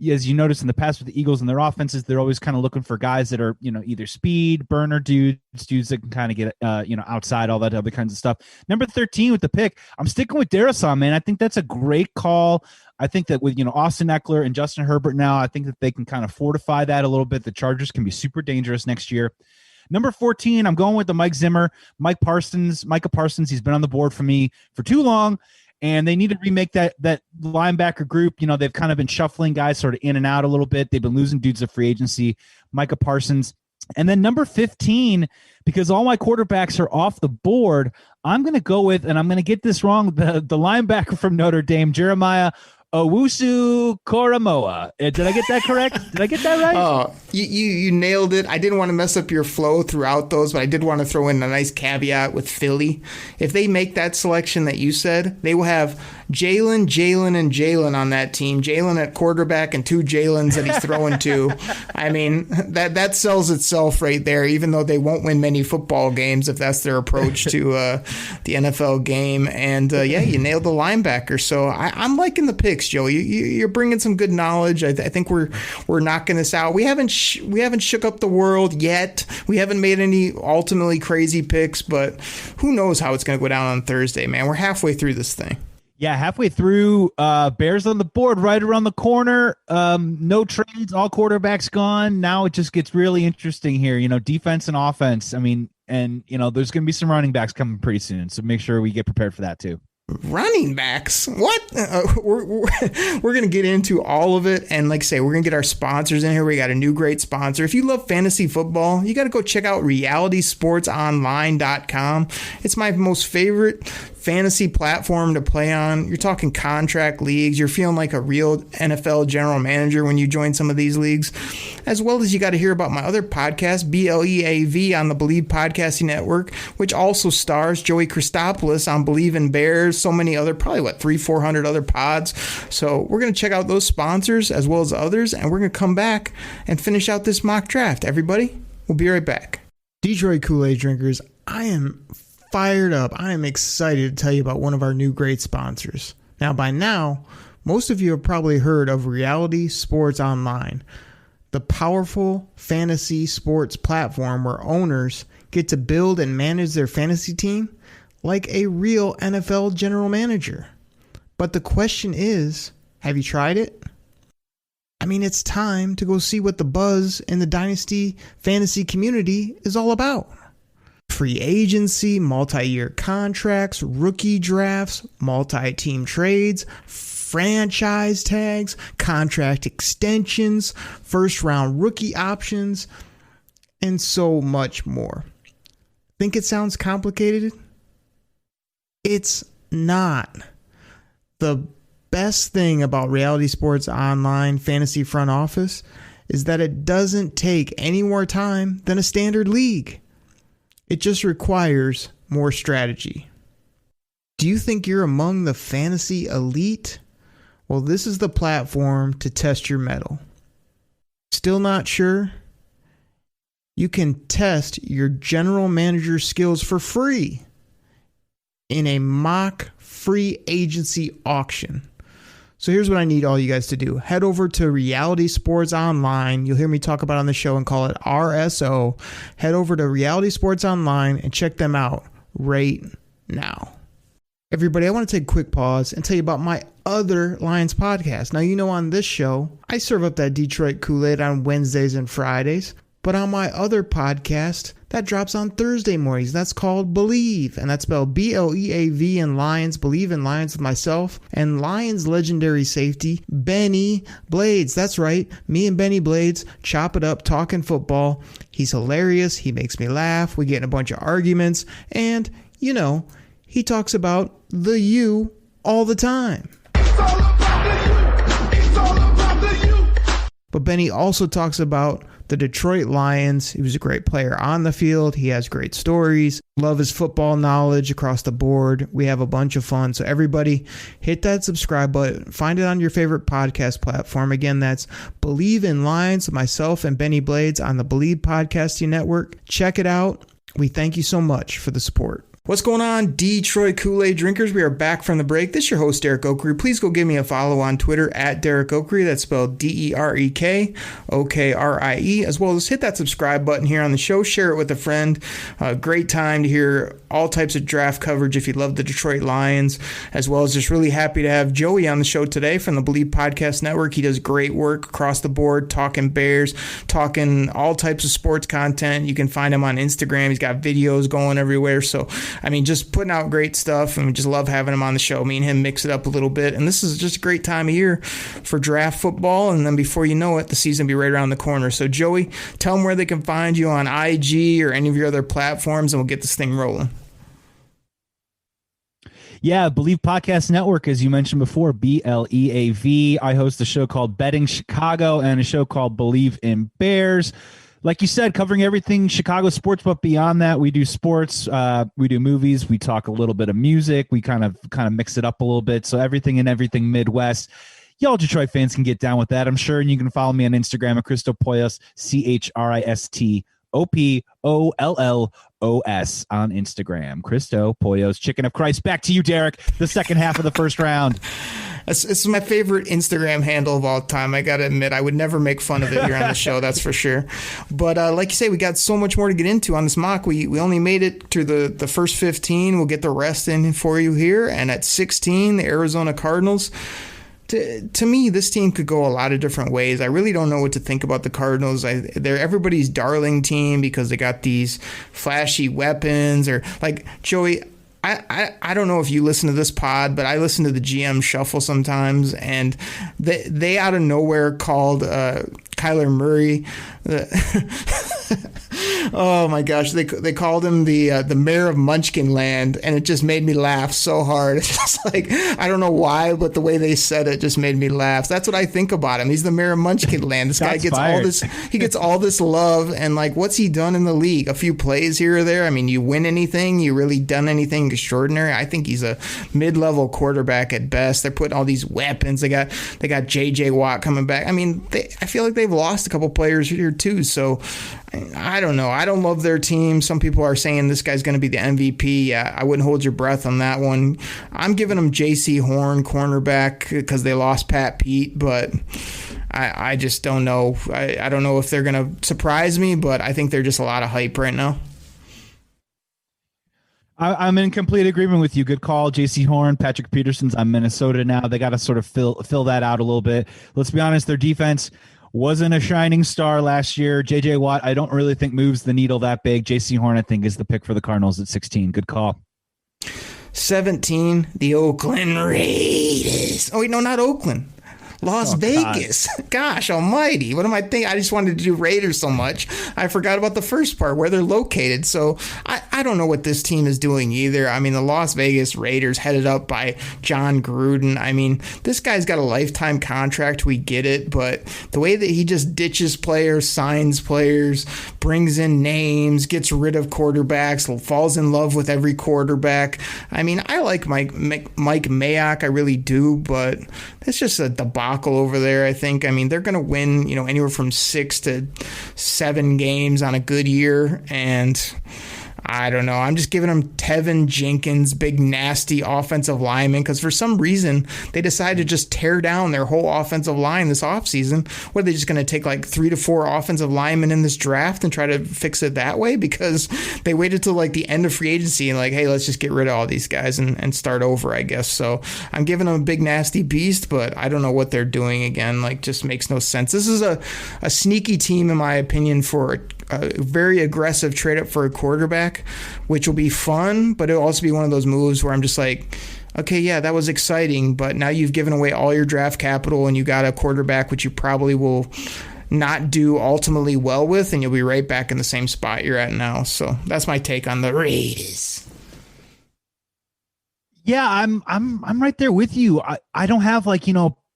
D: As you notice in the past with the Eagles and their offenses, they're always kind of looking for guys that are, you know, either speed, burner dudes that can kind of get, outside, all that other kinds of stuff. Number 13 with the pick, I'm sticking with Darrisaw, man. I think that's a great call. I think that with, Austin Eckler and Justin Herbert now, I think that they can kind of fortify that a little bit. The Chargers can be super dangerous next year. Number 14, I'm going with the Micah Parsons. He's been on the board for me for too long. And they need to remake that linebacker group. They've kind of been shuffling guys sort of in and out a little bit. They've been losing dudes to free agency. Micah Parsons. And then number 15, because all my quarterbacks are off the board, I'm going to go with, and I'm going to get this wrong, the linebacker from Notre Dame, Jeremiah Owusu-Koramoah. Did I get that correct? Did I get that right?
C: You nailed it. I didn't want to mess up your flow throughout those, but I did want to throw in a nice caveat with Philly. If they make that selection that you said, they will have Jalen, and Jalen on that team. Jalen at quarterback and 2 Jalens that he's throwing to. I mean, that sells itself right there, even though they won't win many football games if that's their approach to the NFL game. And, yeah, you nailed the linebacker. So I'm liking the picks, Joe. You're bringing some good knowledge. I think we're knocking this out. We haven't shook up the world yet. We haven't made any ultimately crazy picks, but who knows how it's going to go down on Thursday, man. We're halfway through this thing.
D: Yeah, halfway through. Bears on the board, right around the corner. No trades, all quarterbacks gone. Now it just gets really interesting here. Defense and offense. I mean, and there's going to be some running backs coming pretty soon, so make sure we get prepared for that too.
C: Running backs? What? We're going to get into all of it. And like I say, we're going to get our sponsors in here. We got a new great sponsor. If you love fantasy football, you got to go check out realitysportsonline.com. It's my most favorite fantasy platform to play on. You're talking contract leagues. You're feeling like a real NFL general manager when you join some of these leagues. As well as you got to hear about my other podcast, BLEAV, on the Believe Podcasting Network, which also stars Joey Christopoulos on Believe in Bears. So many other, probably 300-400 other pods. So we're going to check out those sponsors as well as others, and we're going to come back and finish out this mock draft. Everybody, we'll be right back.
A: Detroit Koolaid drinkers, I am fired up. I am excited to tell you about one of our new great sponsors. Now, by now, most of you have probably heard of Reality Sports Online, the powerful fantasy sports platform where owners get to build and manage their fantasy team like a real NFL general manager. But the question is, have you tried it? I mean, it's time to go see what the buzz in the Dynasty fantasy community is all about. Free agency, multi-year contracts, rookie drafts, multi-team trades, franchise tags, contract extensions, first-round rookie options, and so much more. Think it sounds complicated? It's not. The best thing about Reality Sports Online Fantasy Front Office is that it doesn't take any more time than a standard league. It just requires more strategy. Do you think you're among the fantasy elite? Well, this is the platform to test your mettle. Still not sure? You can test your general manager skills for free in a mock free agency auction. So here's what I need all you guys to do. Head over to Reality Sports Online. You'll hear me talk about it on the show and call it RSO. Head over to Reality Sports Online and check them out right now. Everybody, I want to take a quick pause and tell you about my other Lions podcast. Now, on this show, I serve up that Detroit Koolaid on Wednesdays and Fridays. But on my other podcast, that drops on Thursday mornings. That's called Believe, and that's spelled BLEAV in Lions, Believe in Lions with myself, and Lions legendary safety, Benny Blades. That's right, me and Benny Blades chop it up talking football. He's hilarious. He makes me laugh. We get in a bunch of arguments, and, he talks about the U all the time. It's all about the U. It's all about the U. But Benny also talks about the Detroit Lions. He was a great player on the field. He has great stories. Love his football knowledge across the board. We have a bunch of fun. So everybody, hit that subscribe button. Find it on your favorite podcast platform. Again, that's Believe in Lions, myself and Benny Blades on the Believe Podcasting Network. Check it out. We thank you so much for the support. What's going on, Detroit Kool-Aid drinkers? We are back from the break. This is your host, Derek Oakery. Please go give me a follow on Twitter at Derek Oakery. That's spelled DEREK OKRIE. As well as hit that subscribe button here on the show. Share it with a friend. Great time to hear all types of draft coverage if you love the Detroit Lions. As well as just really happy to have Joey on the show today from the Believe Podcast Network. He does great work across the board, talking Bears, talking all types of sports content. You can find him on Instagram. He's got videos going everywhere. So just putting out great stuff, and we just love having him on the show. Me and him mix it up a little bit, and this is just a great time of year for draft football, and then before you know it, the season will be right around the corner. So, Joey, tell them where they can find you on IG or any of your other platforms, and we'll get this thing rolling.
D: Yeah, Believe Podcast Network, as you mentioned before, BLEAV. I host a show called Betting Chicago and a show called Believe in Bears. Like you said, covering everything Chicago sports, but beyond that, we do sports, we do movies, we talk a little bit of music, we kind of mix it up a little bit. So everything and everything Midwest. Y'all Detroit fans can get down with that, I'm sure. And you can follow me on Instagram at Christo Poyos, ChristopOllos on Instagram. Christo Poyos, Chicken of Christ. Back to you, Derek, the second half of the first round.
C: It's my favorite Instagram handle of all time. I got to admit, I would never make fun of it here on the show, that's for sure. But like you say, we got so much more to get into on this mock. We only made it through the first 15. We'll get the rest in for you here. And at 16, the Arizona Cardinals. To me, this team could go a lot of different ways. I really don't know what to think about the Cardinals. They're everybody's darling team because they got these flashy weapons. Or like, Joey, I don't know if you listen to this pod, but I listen to the GM Shuffle sometimes, and they out of nowhere called Kyler Murray. Oh my gosh, they called him the mayor of Munchkin Land, and it just made me laugh so hard. It's just like, I don't know why, but the way they said it just made me laugh. That's what I think about him. He's the mayor of Munchkin Land. This guy gets all this love, and like, what's he done in the league? A few plays here or there. I mean, you win anything? You really done anything extraordinary? I think he's a mid-level quarterback at best. They're putting all these weapons. They got JJ Watt coming back. I mean, I feel like they've lost a couple players here too. So I don't know. I don't love their team. Some people are saying this guy's going to be the MVP. Yeah, I wouldn't hold your breath on that one. I'm giving them J.C. Horn, cornerback, because they lost Pat Pete, but I just don't know. I don't know if they're going to surprise me, but I think they're just a lot of hype right now.
D: I'm in complete agreement with you. Good call. J.C. Horn, Patrick Peterson's on Minnesota now. They got to sort of fill that out a little bit. Let's be honest, their defense wasn't a shining star last year. J.J. Watt, I don't really think moves the needle that big. J.C. Horn, I think, is the pick for the Cardinals at 16. Good call.
C: 17, the Oakland Raiders. Oh, wait, no, not Oakland. Las Vegas. Gosh almighty. What am I thinking? I just wanted to do Raiders so much. I forgot about the first part, where they're located. So I don't know what this team is doing either. I mean, the Las Vegas Raiders, headed up by John Gruden. I mean, this guy's got a lifetime contract. We get it. But the way that he just ditches players, signs players, brings in names, gets rid of quarterbacks, falls in love with every quarterback. I mean, I like Mike Mayock. I really do. But it's just a debacle over there, I think. I mean, they're going to win, anywhere from 6 to 7 games on a good year, and I don't know. I'm just giving them Tevin Jenkins, big nasty offensive lineman, because for some reason they decided to just tear down their whole offensive line this offseason. What, are they just going to take like 3 to 4 offensive linemen in this draft and try to fix it that way? Because they waited till like the end of free agency and like, hey, let's just get rid of all these guys and start over, I guess. So I'm giving them a big nasty beast, but I don't know what they're doing again. Like, just makes no sense. This is a sneaky team, in my opinion, for a very aggressive trade up for a quarterback, which will be fun, but it'll also be one of those moves where I'm just like, okay, yeah, that was exciting, but now you've given away all your draft capital and you got a quarterback which you probably will not do ultimately well with, and you'll be right back in the same spot you're at now. So that's my take on the Raiders.
D: Yeah, I'm right there with you. I don't have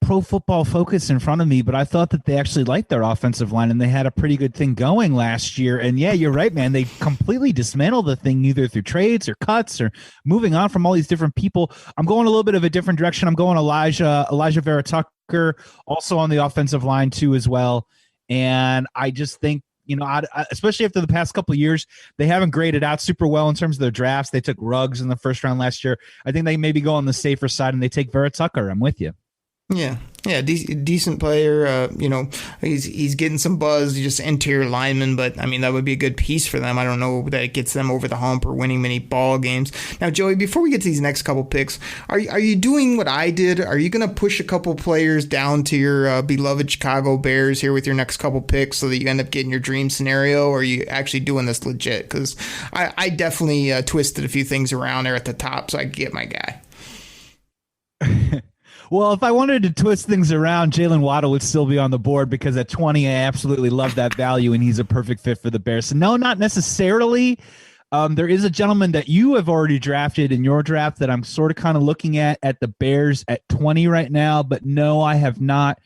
D: Pro Football Focus in front of me, but I thought that they actually liked their offensive line and they had a pretty good thing going last year. And yeah, you're right, man. They completely dismantled the thing either through trades or cuts or moving on from all these different people. I'm going a little bit of a different direction. I'm going Elijah Vera Tucker, also on the offensive line too as well. And I just think, especially after the past couple of years, they haven't graded out super well in terms of their drafts. They took Ruggs in the first round last year. I think they maybe go on the safer side and they take Vera Tucker. I'm with you.
C: Yeah, decent player. He's getting some buzz. He's just interior lineman, but I mean that would be a good piece for them. I don't know that it gets them over the hump or winning many ball games. Now, Joey, before we get to these next couple picks, are you doing what I did? Are you going to push a couple players down to your beloved Chicago Bears here with your next couple picks so that you end up getting your dream scenario? Or are you actually doing this legit? Because I definitely twisted a few things around there at the top so I could get my guy.
D: Well, if I wanted to twist things around, Jalen Waddle would still be on the board because at 20, I absolutely love that value, and he's a perfect fit for the Bears. So no, not necessarily. There is a gentleman that you have already drafted in your draft that I'm sort of kind of looking at the Bears at 20 right now, but no, I have not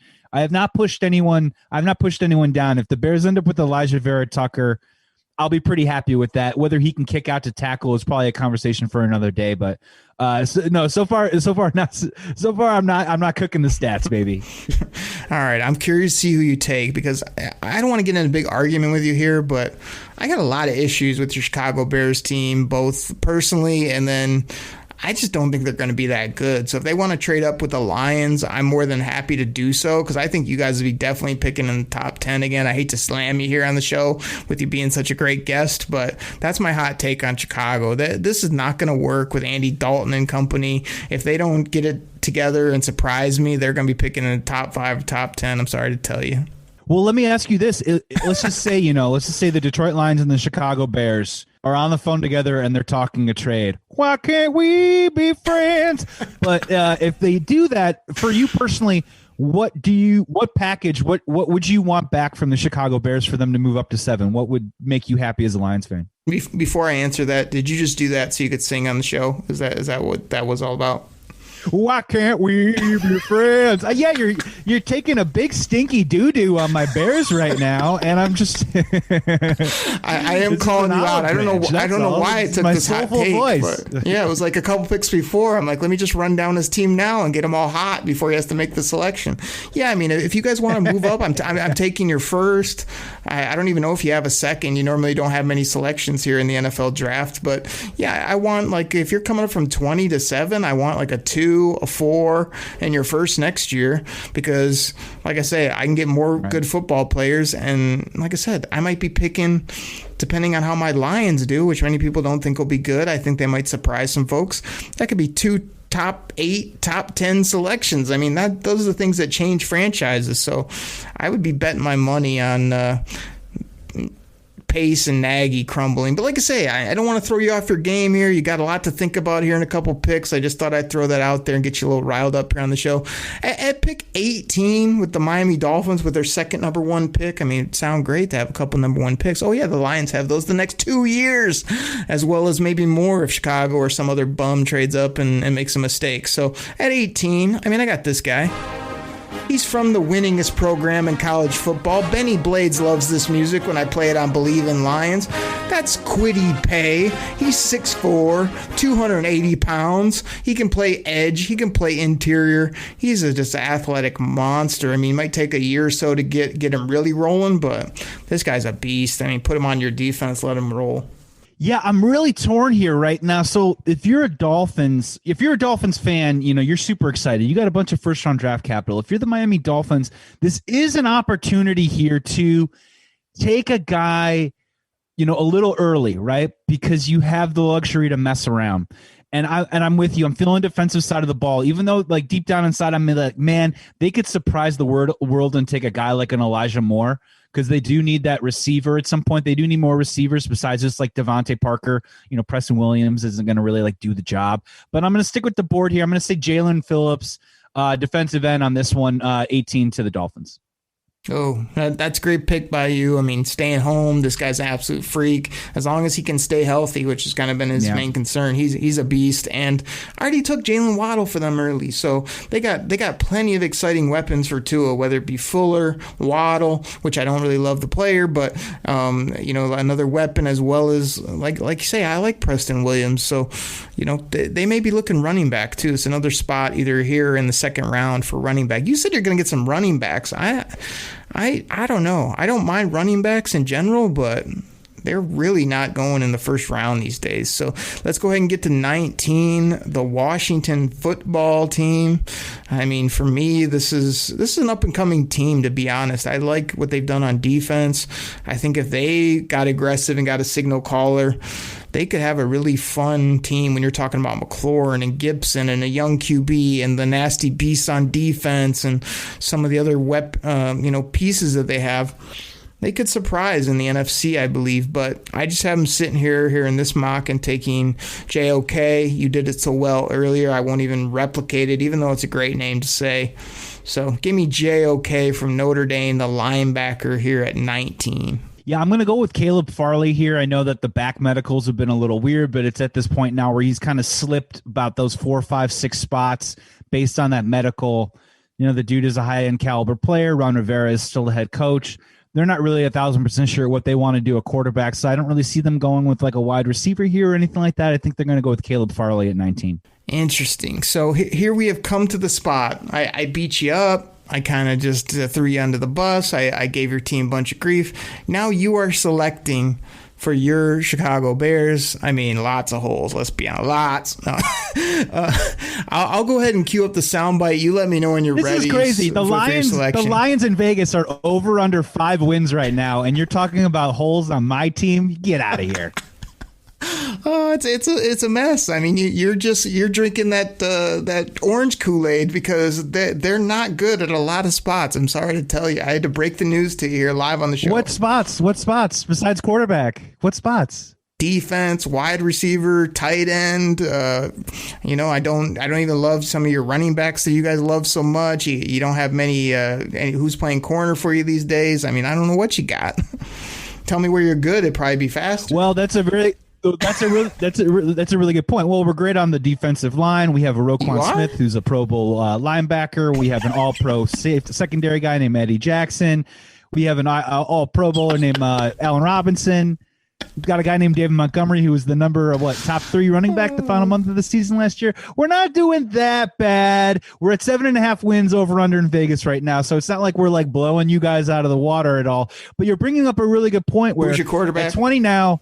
D: pushed anyone. I've not pushed anyone down. If the Bears end up with Elijah Vera Tucker, I'll be pretty happy with that. Whether he can kick out to tackle is probably a conversation for another day. But so far I'm not cooking the stats, baby.
C: All right, I'm curious to see who you take because I don't want to get in a big argument with you here, but I got a lot of issues with your Chicago Bears team, both personally and then I just don't think they're going to be that good. So if they want to trade up with the Lions, I'm more than happy to do so because I think you guys would be definitely picking in the top 10 again. I hate to slam you here on the show with you being such a great guest, but that's my hot take on Chicago. This is not going to work with Andy Dalton and company. If they don't get it together and surprise me, they're going to be picking in the top 5, top 10. I'm sorry to tell you.
D: Well, let me ask you this. Let's just say, the Detroit Lions and the Chicago Bears are on the phone together and they're talking a trade. Why can't we be friends? But if they do that, for you personally, what package, what would you want back from the Chicago Bears for them to move up to 7? What would make you happy as a Lions fan?
C: Before I answer that, did you just do that so you could sing on the show? Is that what that was all about?
D: Why can't we be friends? Yeah, you're taking a big stinky doo-doo on my Bears right now, and I'm just
C: I am calling you out. I don't know why it took this hot take. But yeah, it was like a couple picks before. I'm like, let me just run down his team now and get him all hot before he has to make the selection. Yeah, I mean, if you guys want to move up, I'm taking your first. I don't even know if you have a second. You normally don't have many selections here in the NFL draft, but yeah, I want like if you're coming up from 20 to 7, I want like a 2, a 4, and your first next year because, like I say, I can get more good football players. And like I said, I might be picking, depending on how my Lions do, which many people don't think will be good. I think they might surprise some folks. That could be 2 top 8, top 10 selections. I mean, those are the things that change franchises. So I would be betting my money on Pace and Nagy crumbling. But like I say, I don't want to throw you off your game here. You got a lot to think about here in a couple picks. I just thought I'd throw that out there and get you a little riled up here on the show. At pick 18 with the Miami Dolphins with their second number 1 pick, I mean, it'd sound great to have a couple number 1 picks. Oh yeah, the Lions have those the next 2 years, as well as maybe more if Chicago or some other bum trades up and makes a mistake. So at 18, I mean, I got this guy. He's from the winningest program in college football. Benny Blades loves this music when I play it on Believe in Lions. That's Kwity Paye. He's 6'4", 280 pounds. He can play edge. He can play interior. He's just an athletic monster. I mean, it might take a year or so to get him really rolling, but this guy's a beast. I mean, put him on your defense, let him roll.
D: Yeah, I'm really torn here right now. So if you're a Dolphins fan, you're super excited. You got a bunch of first-round draft capital. If you're the Miami Dolphins, this is an opportunity here to take a guy, a little early, right? Because you have the luxury to mess around. And I'm with you. I'm feeling defensive side of the ball, even though like deep down inside, I'm like, man, they could surprise the world and take a guy like an Elijah Moore. Because they do need that receiver at some point. They do need more receivers besides just like Devontae Parker. Preston Williams isn't going to really like do the job. But I'm going to stick with the board here. I'm going to say Jalen Phillips, defensive end on this one, 18 to the Dolphins.
C: Oh, that's a great pick by you. I mean, staying home, this guy's an absolute freak. As long as he can stay healthy, which has kind of been his main concern, he's a beast. And I already took Jalen Waddle for them early, so they got plenty of exciting weapons for Tua, whether it be Fuller, Waddle, which I don't really love the player, but another weapon as well as like you say, I like Preston Williams. So they may be looking running back too. It's another spot either here or in the second round for running back. You said you're going to get some running backs. I don't know. I don't mind running backs in general, but they're really not going in the first round these days. So let's go ahead and get to 19, the Washington football team. I mean, for me, this is an up-and-coming team, to be honest. I like what they've done on defense. I think if they got aggressive and got a signal caller, they could have a really fun team when you're talking about McLaurin and Gibson and a young QB and the nasty beasts on defense and some of the other pieces that they have. They could surprise in the NFC, I believe, but I just have them sitting here in this mock and taking JOK. You did it so well earlier. I won't even replicate it, even though it's a great name to say. So give me JOK from Notre Dame, the linebacker here at 19.
D: Yeah, I'm going to go with Caleb Farley here. I know that the back medicals have been a little weird, but it's at this point now where he's kind of slipped about those 4, 5, 6 spots based on that medical. You know, the dude is a high-end caliber player. Ron Rivera is still the head coach. They're not really 1,000% sure what they want to do at quarterback, so I don't really see them going with like a wide receiver here or anything like that. I think they're going to go with Caleb Farley at 19.
C: Interesting. So here we have come to the spot. I beat you up. I kind of just threw you under the bus. I gave your team a bunch of grief. Now you are selecting for your Chicago Bears. I mean, lots of holes. Let's be honest. Lots. No. I'll go ahead and cue up the soundbite. You let me know when you're ready.
D: This is crazy. The Lions in Vegas are over under 5 wins right now, and you're talking about holes on my team. Get out of here.
C: Oh, it's a mess. I mean, you're drinking that orange Kool-Aid because they're not good at a lot of spots. I'm sorry to tell you. I had to break the news to you here live on the show.
D: What spots? What spots besides quarterback? What spots?
C: Defense, wide receiver, tight end. I don't even love some of your running backs that you guys love so much. You don't have many. Who's playing corner for you these days? I mean, I don't know what you got. Tell me where you're good. It'd probably be faster.
D: Well, that's a really good point. Well, we're great on the defensive line. We have a Roquan Smith, who's a Pro Bowl linebacker. We have an All-Pro secondary guy named Eddie Jackson. We have an All-Pro Bowler named Allen Robinson. We've got a guy named David Montgomery, who was the top 3 running back the final month of the season last year. We're not doing that bad. We're at 7.5 wins over under in Vegas right now, so it's not like we're like blowing you guys out of the water at all. But you're bringing up a really good point. Where
C: who's your quarterback?
D: At 20 now.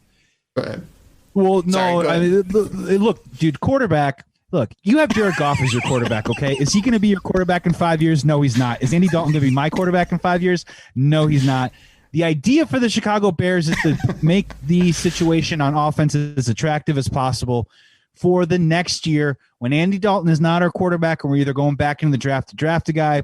C: Go ahead.
D: Well, no, I mean, look, dude, quarterback. Look, you have Jared Goff as your quarterback, okay? Is he going to be your quarterback in 5 years? No, he's not. Is Andy Dalton going to be my quarterback in 5 years? No, he's not. The idea for the Chicago Bears is to make the situation on offense as attractive as possible for the next year when Andy Dalton is not our quarterback and we're either going back in the draft to draft a guy.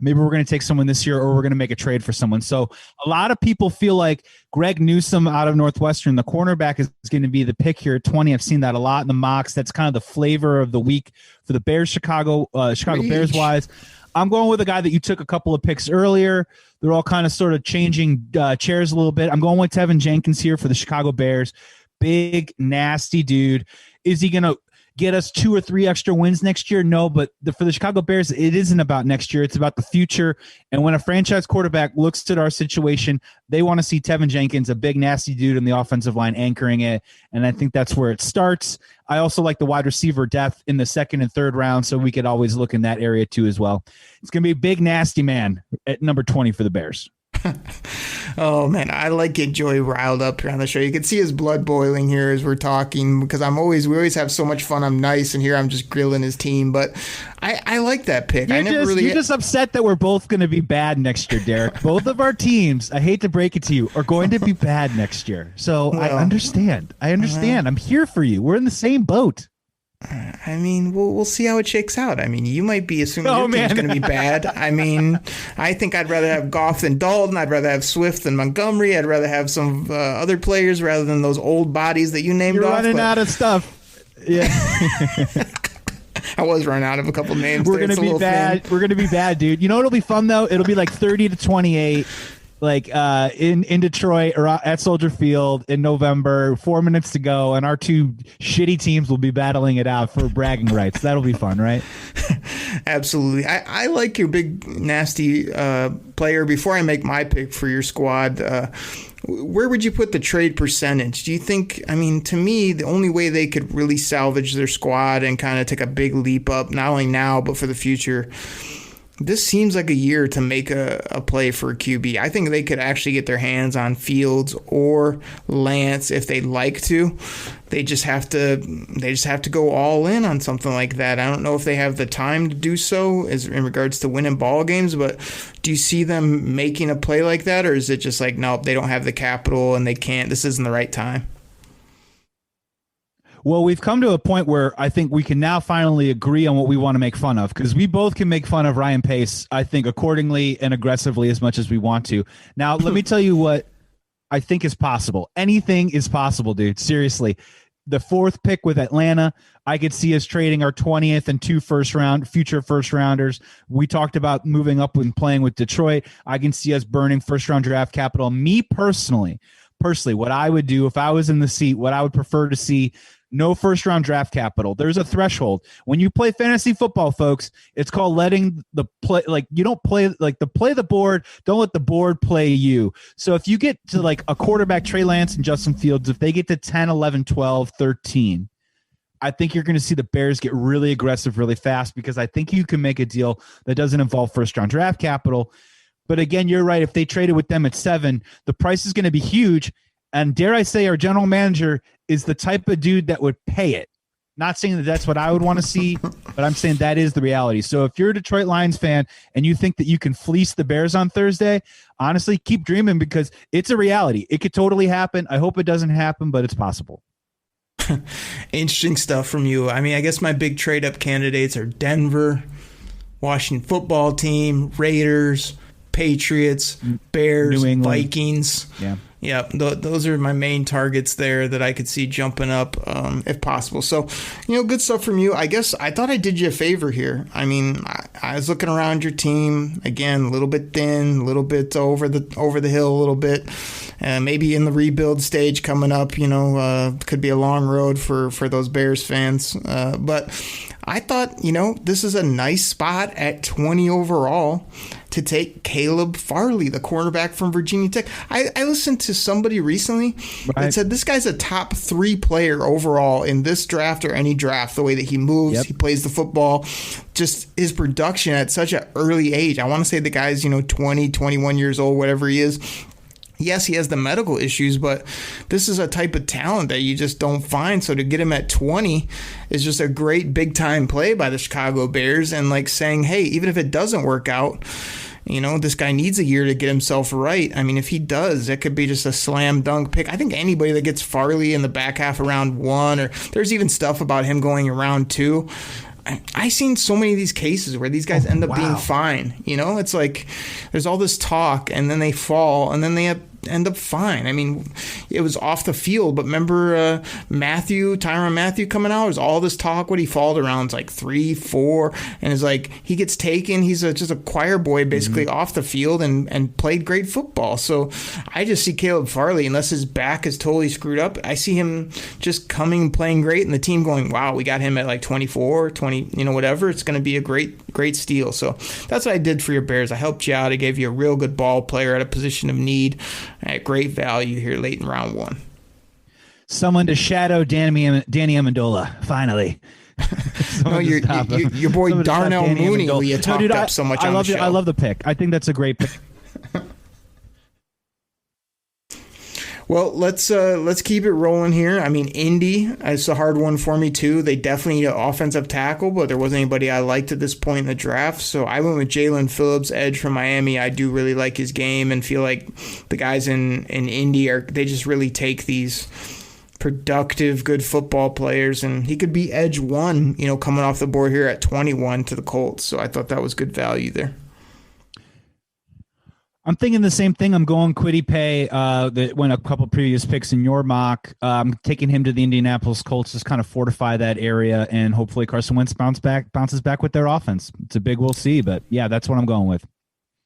D: Maybe we're going to take someone this year or we're going to make a trade for someone. So a lot of people feel like Greg Newsome out of Northwestern, the cornerback, is going to be the pick here at 20. I've seen that a lot in the mocks. That's kind of the flavor of the week for the Bears, Chicago Bears wise. I'm going with a guy that you took a couple of picks earlier. They're all kind of sort of changing chairs a little bit. I'm going with Tevin Jenkins here for the Chicago Bears. Big, nasty dude. Is he going to get us 2 or 3 extra wins next year? No, but for the Chicago Bears, it isn't about next year. It's about the future. And when a franchise quarterback looks at our situation, they want to see Tevin Jenkins, a big, nasty dude in the offensive line, anchoring it. And I think that's where it starts. I also like the wide receiver depth in the 2nd and 3rd round, so we could always look in that area too as well. It's going to be a big, nasty man at number 20 for the Bears.
C: Oh man, I like getting Joey riled up here on the show. You can see his blood boiling here as we're talking because we always have so much fun. I'm nice, and here I'm just grilling his team. But I like that pick.
D: You're just upset that we're both going to be bad next year, Derek. Both of our teams, I hate to break it to you, are going to be bad next year. So well, I understand. I'm here for you. We're in the same boat.
C: I mean, we'll see how it shakes out. I mean, you might be assuming your team's going to be bad. I mean, I think I'd rather have Goff than Dalton. I'd rather have Swift than Montgomery. I'd rather have some other players rather than those old bodies that you named off.
D: You're running out of stuff. Yeah.
C: I was running out of a couple names.
D: We're going to be bad. We're going to be bad, dude. You know what'll be fun, though? It'll be like 30-28. Like in Detroit or at Soldier Field in November, 4 minutes to go, and our 2 shitty teams will be battling it out for bragging rights. That'll be fun, right?
C: Absolutely. I like your big, nasty player. Before I make my pick for your squad, where would you put the trade percentage? Do you think, I mean, to me, the only way they could really salvage their squad and kind of take a big leap up, not only now, but for the future, this seems like a year to make a play for a QB. I think they could actually get their hands on Fields or Lance if they'd like to. They just have to go all in on something like that. I don't know if they have the time to do so as in regards to winning ball games, but do you see them making a play like that, or is it just like, nope, they don't have the capital and they can't, this isn't the right time?
D: Well, we've come to a point where I think we can now finally agree on what we want to make fun of, because we both can make fun of Ryan Pace, I think, accordingly and aggressively as much as we want to. Now, let me tell you what I think is possible. Anything is possible, dude. Seriously. the 4th pick with Atlanta. I could see us trading our 20th and 2 future first rounders. We talked about moving up and playing with Detroit. I can see us burning first round draft capital. Me personally, what I would do if I was in the seat, what I would prefer to see, no first round draft capital. There's a threshold. When you play fantasy football, folks, it's called letting the play, like you don't play, like play the board. Don't let the board play you. So if you get to like a quarterback, Trey Lance and Justin Fields, if they get to 10, 11, 12, 13, I think you're going to see the Bears get really aggressive really fast, because I think you can make a deal that doesn't involve first round draft capital. But again, you're right. If they traded with them at 7, the price is going to be huge. And dare I say, our general manager is the type of dude that would pay it. Not saying that that's what I would want to see, but I'm saying that is the reality. So if you're a Detroit Lions fan and you think that you can fleece the Bears on Thursday, honestly, keep dreaming, because it's a reality. It could totally happen. I hope it doesn't happen, but it's possible.
C: Interesting stuff from you. I mean, I guess my big trade-up candidates are Denver, Washington football team, Raiders, Patriots, Bears,
D: New England.
C: Vikings. Yeah, those are my main targets there that I could see jumping up if possible. So, good stuff from you. I guess I thought I did you a favor here. I mean, I was looking around your team, again, a little bit thin, a little bit over the hill a little bit. Maybe in the rebuild stage coming up, could be a long road for those Bears fans. But I thought, this is a nice spot at 20 overall to take Caleb Farley, the cornerback from Virginia Tech. I listened to somebody recently that said this guy's a top 3 player overall in this draft or any draft, the way that he moves, he plays the football, just his production at such an early age. I want to say the guy's, 20, 21 years old, whatever he is. Yes, he has the medical issues, but this is a type of talent that you just don't find. So to get him at 20 is just a great big-time play by the Chicago Bears, and like saying, hey, even if it doesn't work out, this guy needs a year to get himself right. I mean, if he does, it could be just a slam dunk pick. I think anybody that gets Farley in the back half of round 1, or there's even stuff about him going in round 2. I've seen so many of these cases where these guys end up being fine. It's like there's all this talk, and then they fall, and then they end up fine. I mean, it was off the field, but remember Tyrann Mathieu coming out? It was all this talk. What he followed around like 3, 4, and it's like he gets taken. He's just a choir boy basically off the field and played great football. So I just see Caleb Farley, unless his back is totally screwed up, I see him just coming and playing great, and the team going, wow, we got him at like 24, 20, whatever. It's going to be a great steal. So that's what I did for your Bears. I helped you out. I gave you a real good ball player at a position of need at great value here late in round 1.
D: Someone to shadow Danny Amendola, finally.
C: No, your boy Darnell Mooney, who you talked up so much on the show.
D: I love the pick. I think that's a great pick.
C: Well, let's keep it rolling here. I mean, Indy is a hard one for me too. They definitely need an offensive tackle, but there wasn't anybody I liked at this point in the draft, so I went with Jalen Phillips, edge from Miami. I do really like his game and feel like the guys in Indy they just really take these productive, good football players, and he could be edge 1, coming off the board here at 21 to the Colts. So I thought that was good value there.
D: I'm thinking the same thing. I'm going Kwity Paye, that went a couple previous picks in your mock. I'm taking him to the Indianapolis Colts to kind of fortify that area, and hopefully Carson Wentz bounces back with their offense. It's a big we'll see, but yeah, that's what I'm going with.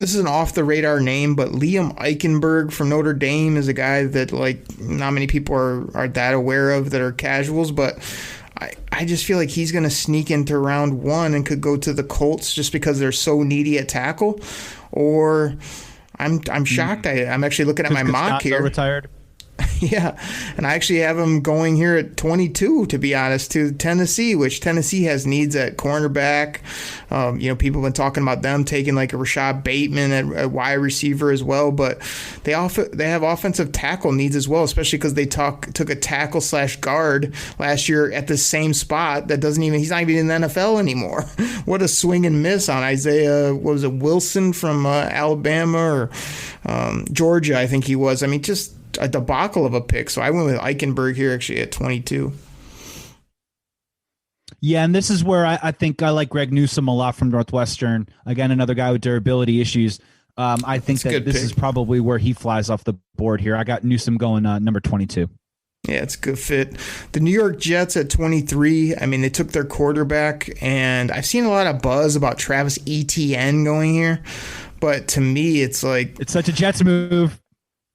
C: This is an off-the-radar name, but Liam Eichenberg from Notre Dame is a guy that not many people are that aware of that are casuals, but I just feel like he's going to sneak into round 1 and could go to the Colts just because they're so needy at tackle, or I'm shocked. I'm actually looking at my mock here.
D: Retired.
C: Yeah, and I actually have him going here at 22, to be honest, to Tennessee, which Tennessee has needs at cornerback. People have been talking about them taking like a Rashad Bateman at wide receiver as well, but they have offensive tackle needs as well, especially because they took a tackle / guard last year at the same spot that he's not even in the NFL anymore. What a swing and miss on Isaiah, what was it, Wilson from Alabama or Georgia, I think he was. I mean, just a debacle of a pick. So I went with Eichenberg here actually at 22.
D: Yeah, and this is where I think I like Greg Newsome a lot from Northwestern. Again, another guy with durability issues. I think that this is probably where he flies off the board here. I got Newsome going number 22.
C: Yeah, it's a good fit. The New York Jets at 23, I mean, they took their quarterback, and I've seen a lot of buzz about Travis Etienne going here. But to me, it's like...
D: It's such a Jets move.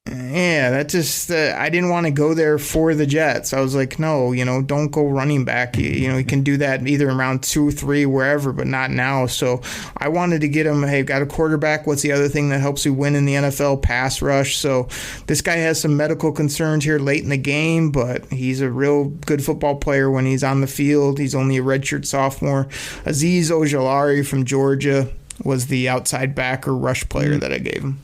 C: Yeah, that just I didn't want to go there for the Jets. I was like, no, don't go running back. You can do that either in round 2, 3, wherever, but not now. So I wanted to get him. Hey, got a quarterback. What's the other thing that helps you win in the NFL? Pass rush. So this guy has some medical concerns here late in the game, but he's a real good football player when he's on the field. He's only a redshirt sophomore. Azeez Ojulari from Georgia was the outside backer rush player that I gave him.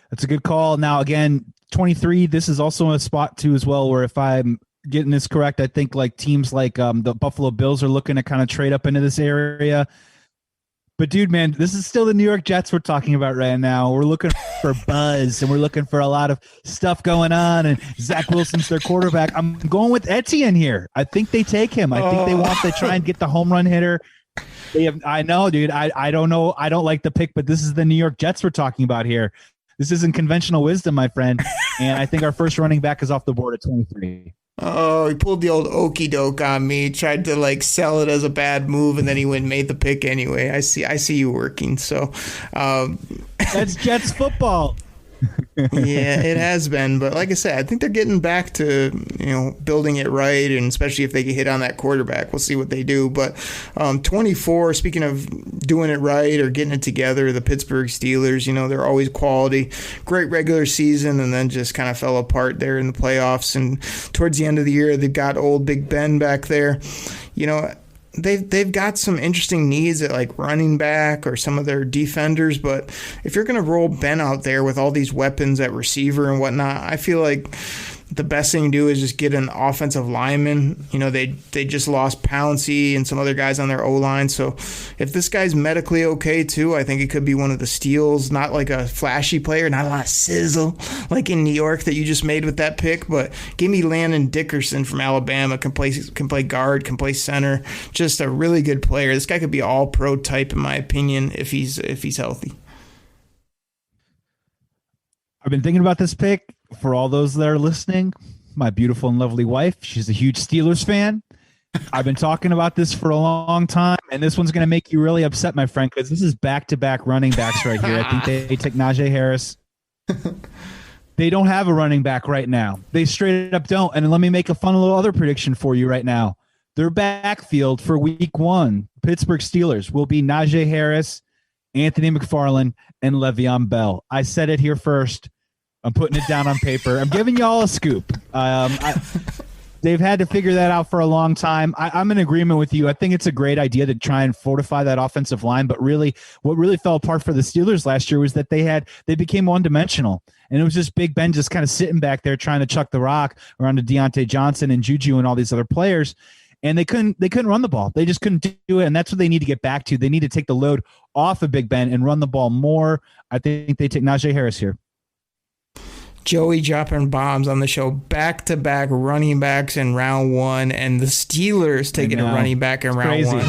D: That's a good call. Now, again, 23, this is also a spot, too, as well, where if I'm getting this correct, I think like teams like the Buffalo Bills are looking to kind of trade up into this area. But, dude, man, this is still the New York Jets we're talking about right now. We're looking for buzz, and we're looking for a lot of stuff going on, and Zach Wilson's their quarterback. I'm going with Etienne here. I think they take him. I think they want to try and get the home run hitter. I know, dude. I don't know. I don't like the pick, but this is the New York Jets we're talking about here. This isn't conventional wisdom, my friend. And I think our first running back is off the board at 23.
C: Oh, he pulled the old okey doke on me, tried to like sell it as a bad move, and then he went and made the pick anyway. I see you working. So
D: that's Jets football.
C: Yeah, it has been. But like I said, I think they're getting back to, building it right, and especially if they can hit on that quarterback. We'll see what they do. But 24, speaking of doing it right or getting it together, the Pittsburgh Steelers, they're always quality. Great regular season, and then just kind of fell apart there in the playoffs. And towards the end of the year, they've got old Big Ben back there. They've got some interesting needs at like running back or some of their defenders, but if you're going to roll Ben out there with all these weapons at receiver and whatnot, I feel like the best thing to do is just get an offensive lineman. They just lost Pouncey and some other guys on their O-line. So if this guy's medically okay too, I think it could be one of the steals. Not like a flashy player, not a lot of sizzle like in New York that you just made with that pick, but give me Landon Dickerson from Alabama. Can play guard, can play center. Just a really good player. This guy could be all pro type in my opinion if he's healthy.
D: I've been thinking about this pick. For all those that are listening, my beautiful and lovely wife, she's a huge Steelers fan. I've been talking about this for a long time, and this one's going to make you really upset, my friend, because this is back-to-back running backs right here. I think they take Najee Harris. They don't have a running back right now. They straight up don't. And let me make a fun little other prediction for you right now. Their backfield for week 1, Pittsburgh Steelers, will be Najee Harris, Anthony McFarland, and Le'Veon Bell. I said it here first. I'm putting it down on paper. I'm giving y'all a scoop. They've had to figure that out for a long time. I'm in agreement with you. I think it's a great idea to try and fortify that offensive line. But really, what really fell apart for the Steelers last year was that they became one-dimensional. And it was just Big Ben just kind of sitting back there trying to chuck the rock around to Deontay Johnson and Juju and all these other players. And they couldn't run the ball. They just couldn't do it. And that's what they need to get back to. They need to take the load off of Big Ben and run the ball more. I think they take Najee Harris here.
C: Joey dropping bombs on the show, back-to-back running backs in round 1, and the Steelers taking a running back in round 1.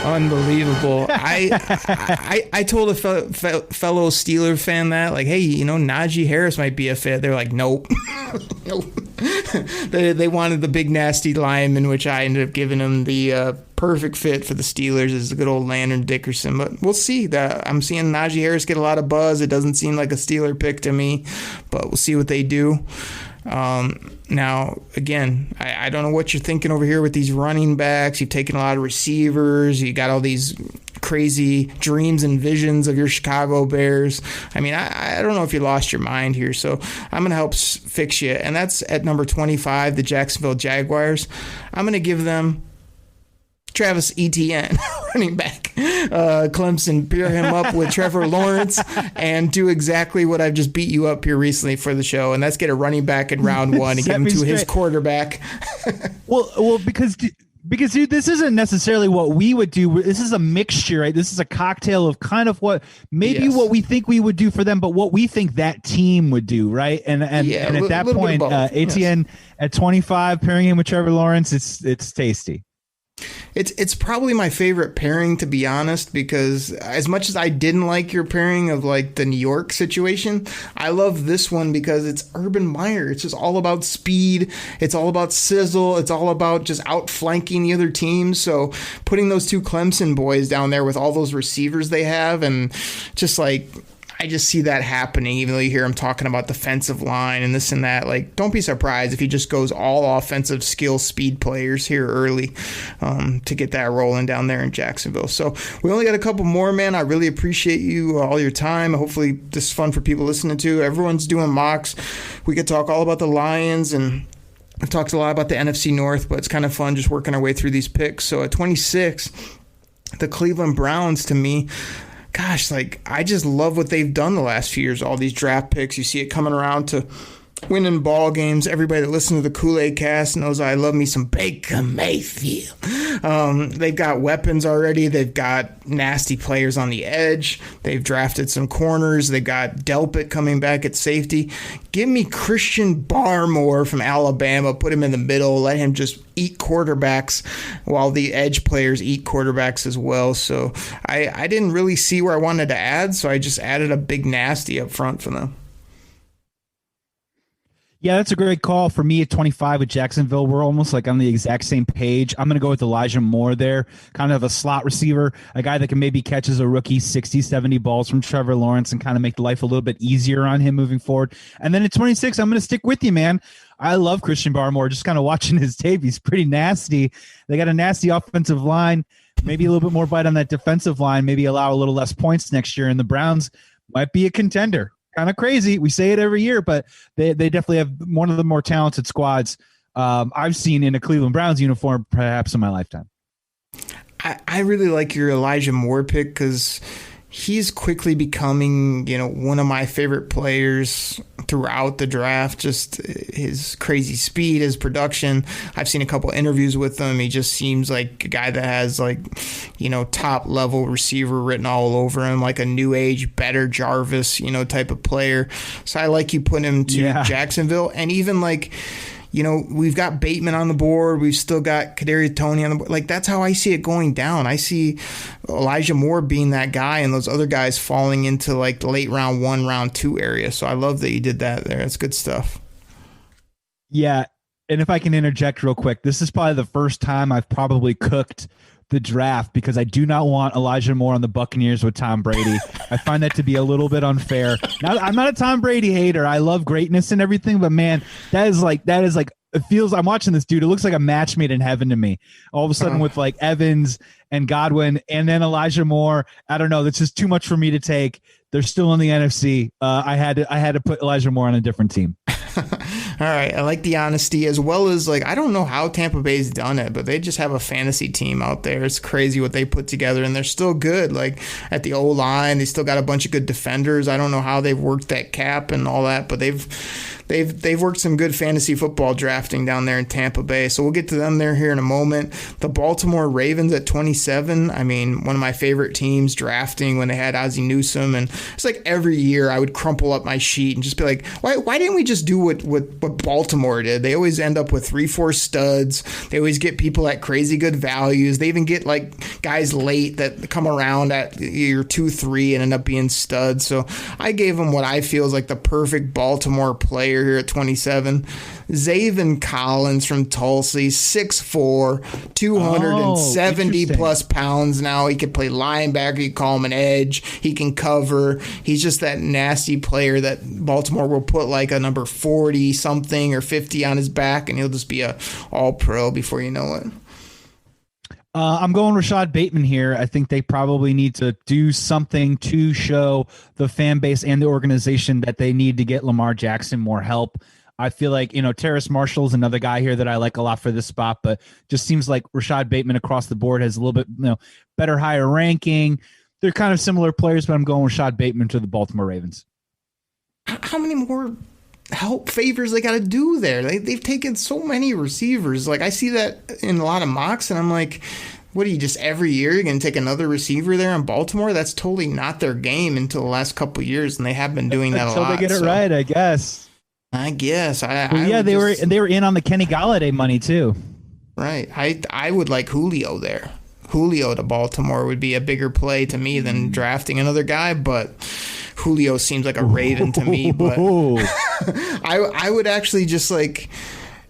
C: Unbelievable. I told a fellow Steeler fan that, like, hey, Najee Harris might be a fit. They're like, nope. Nope. They wanted the big nasty lineman, which I ended up giving him the perfect fit for the Steelers is the good old Landon Dickerson. But we'll see. I'm seeing Najee Harris get a lot of buzz. It doesn't seem like a Steeler pick to me, but we'll see what they do. Now, again, I don't know what you're thinking over here with these running backs. You've taken a lot of receivers. You got all these crazy dreams and visions of your Chicago Bears. I mean, I don't know if you lost your mind here, so I'm going to help fix you. And that's at number 25, the Jacksonville Jaguars. I'm going to give them Travis Etienne, running back. Clemson, pair him up with Trevor Lawrence and do exactly what I've just beat you up here recently for the show, and that's get a running back in round 1 and give him to his quarterback.
D: well, because dude, this isn't necessarily what we would do. This is a mixture, right? This is a cocktail of kind of what what we think we would do for them, but what we think that team would do, right? And at that point, Etienne at 25, pairing him with Trevor Lawrence, it's tasty.
C: It's probably my favorite pairing, to be honest, because as much as I didn't like your pairing of like the New York situation, I love this one because it's Urban Meyer. It's just all about speed. It's all about sizzle. It's all about just outflanking the other team. So putting those two Clemson boys down there with all those receivers they have, and just like, I just see that happening, even though you hear him talking about defensive line and this and that. Like, don't be surprised if he just goes all offensive skill speed players here early to get that rolling down there in Jacksonville. So we only got a couple more, man. I really appreciate you, all your time. Hopefully this is fun for people listening to. Everyone's doing mocks. We could talk all about the Lions, and I've talked a lot about the NFC North, but it's kind of fun just working our way through these picks. So at 26, the Cleveland Browns, to me, gosh, like, I just love what they've done the last few years. All these draft picks, you see it coming around to winning ball games. Everybody that listens to the Koolaid Cast knows I love me some Baker Mayfield. They've got weapons already. They've got nasty players on the edge. They've drafted some corners. They've got Delpit coming back at safety. Give me Christian Barmore from Alabama. Put him in the middle. Let him just eat quarterbacks while the edge players eat quarterbacks as well. So I didn't really see where I wanted to add, so I just added a big nasty up front for them.
D: Yeah, that's a great call. For me at 25 with Jacksonville, we're almost like on the exact same page. I'm going to go with Elijah Moore there, kind of a slot receiver, a guy that can maybe catch as a rookie 60, 70 balls from Trevor Lawrence and kind of make life a little bit easier on him moving forward. And then at 26, I'm going to stick with you, man. I love Christian Barmore. Just kind of watching his tape, he's pretty nasty. They got a nasty offensive line, maybe a little bit more bite on that defensive line, maybe allow a little less points next year, and the Browns might be a contender. Kind of crazy. We say it every year, but they definitely have one of the more talented squads I've seen in a Cleveland Browns uniform perhaps in my lifetime.
C: I really like your Elijah Moore pick because he's quickly becoming, one of my favorite players throughout the draft. Just his crazy speed, his production. I've seen a couple interviews with him. He just seems like a guy that has top level receiver written all over him, like a new age, better Jarvis, type of player. So I like you putting him to Jacksonville. And even we've got Bateman on the board. We've still got Kadarius Toney on the board. Like, that's how I see it going down. I see Elijah Moore being that guy and those other guys falling into like the late round 1, round 2 area. So I love that you did that there. That's good stuff.
D: Yeah. And if I can interject real quick, this is probably the first time I've probably cooked the draft because I do not want Elijah Moore on the Buccaneers with Tom Brady. I find that to be a little bit unfair. Now, I'm not a Tom Brady hater. I love greatness and everything, but man, that is like it feels, I'm watching this dude. It looks like a match made in heaven to me. All of a sudden with like Evans and Godwin and then Elijah Moore. I don't know. That's just too much for me to take. They're still in the NFC. I had to put Elijah Moore on a different team.
C: All right. I like the honesty, as well as I don't know how Tampa Bay's done it, but they just have a fantasy team out there. It's crazy what they put together, and they're still good. Like at the O-line, they still got a bunch of good defenders. I don't know how they've worked that cap and all that, but they've worked some good fantasy football drafting down there in Tampa Bay. So we'll get to them there here in a moment. The Baltimore Ravens at 27. I mean, one of my favorite teams drafting when they had Ozzie Newsome, and it's like every year I would crumple up my sheet and just be like, why didn't we just do what Baltimore did? They always end up with 3-4 studs. They always get people at crazy good values. They even get like guys late that come around at year 2-3 and end up being studs. So I gave them what I feel is like the perfect Baltimore player here at 27. Zaven Collins from Tulsa, 6'4", 270 plus pounds now. He can play linebacker. You call him an edge. He can cover. He's just that nasty player that Baltimore will put like a number 40 something or 50 on his back, and he'll just be a all-pro before you know it.
D: I'm going Rashad Bateman here. I think they probably need to do something to show the fan base and the organization that they need to get Lamar Jackson more help. I feel like, Terrace Marshall's another guy here that I like a lot for this spot, but just seems like Rashad Bateman across the board has a little bit, better, higher ranking. They're kind of similar players, but I'm going Rashad Bateman to the Baltimore Ravens.
C: How many more help favors they got to do there? They've taken so many receivers. Like, I see that in a lot of mocks, and I'm like, what are you, just every year you're going to take another receiver there in Baltimore? That's totally not their game until the last couple of years, and they have been doing that a lot.
D: Until they get it right, I guess.
C: I guess.
D: They were in on the Kenny Galladay money too.
C: Right. I would like Julio there. Julio to Baltimore would be a bigger play to me than drafting another guy, but Julio seems like a Raven to me. But I would actually just like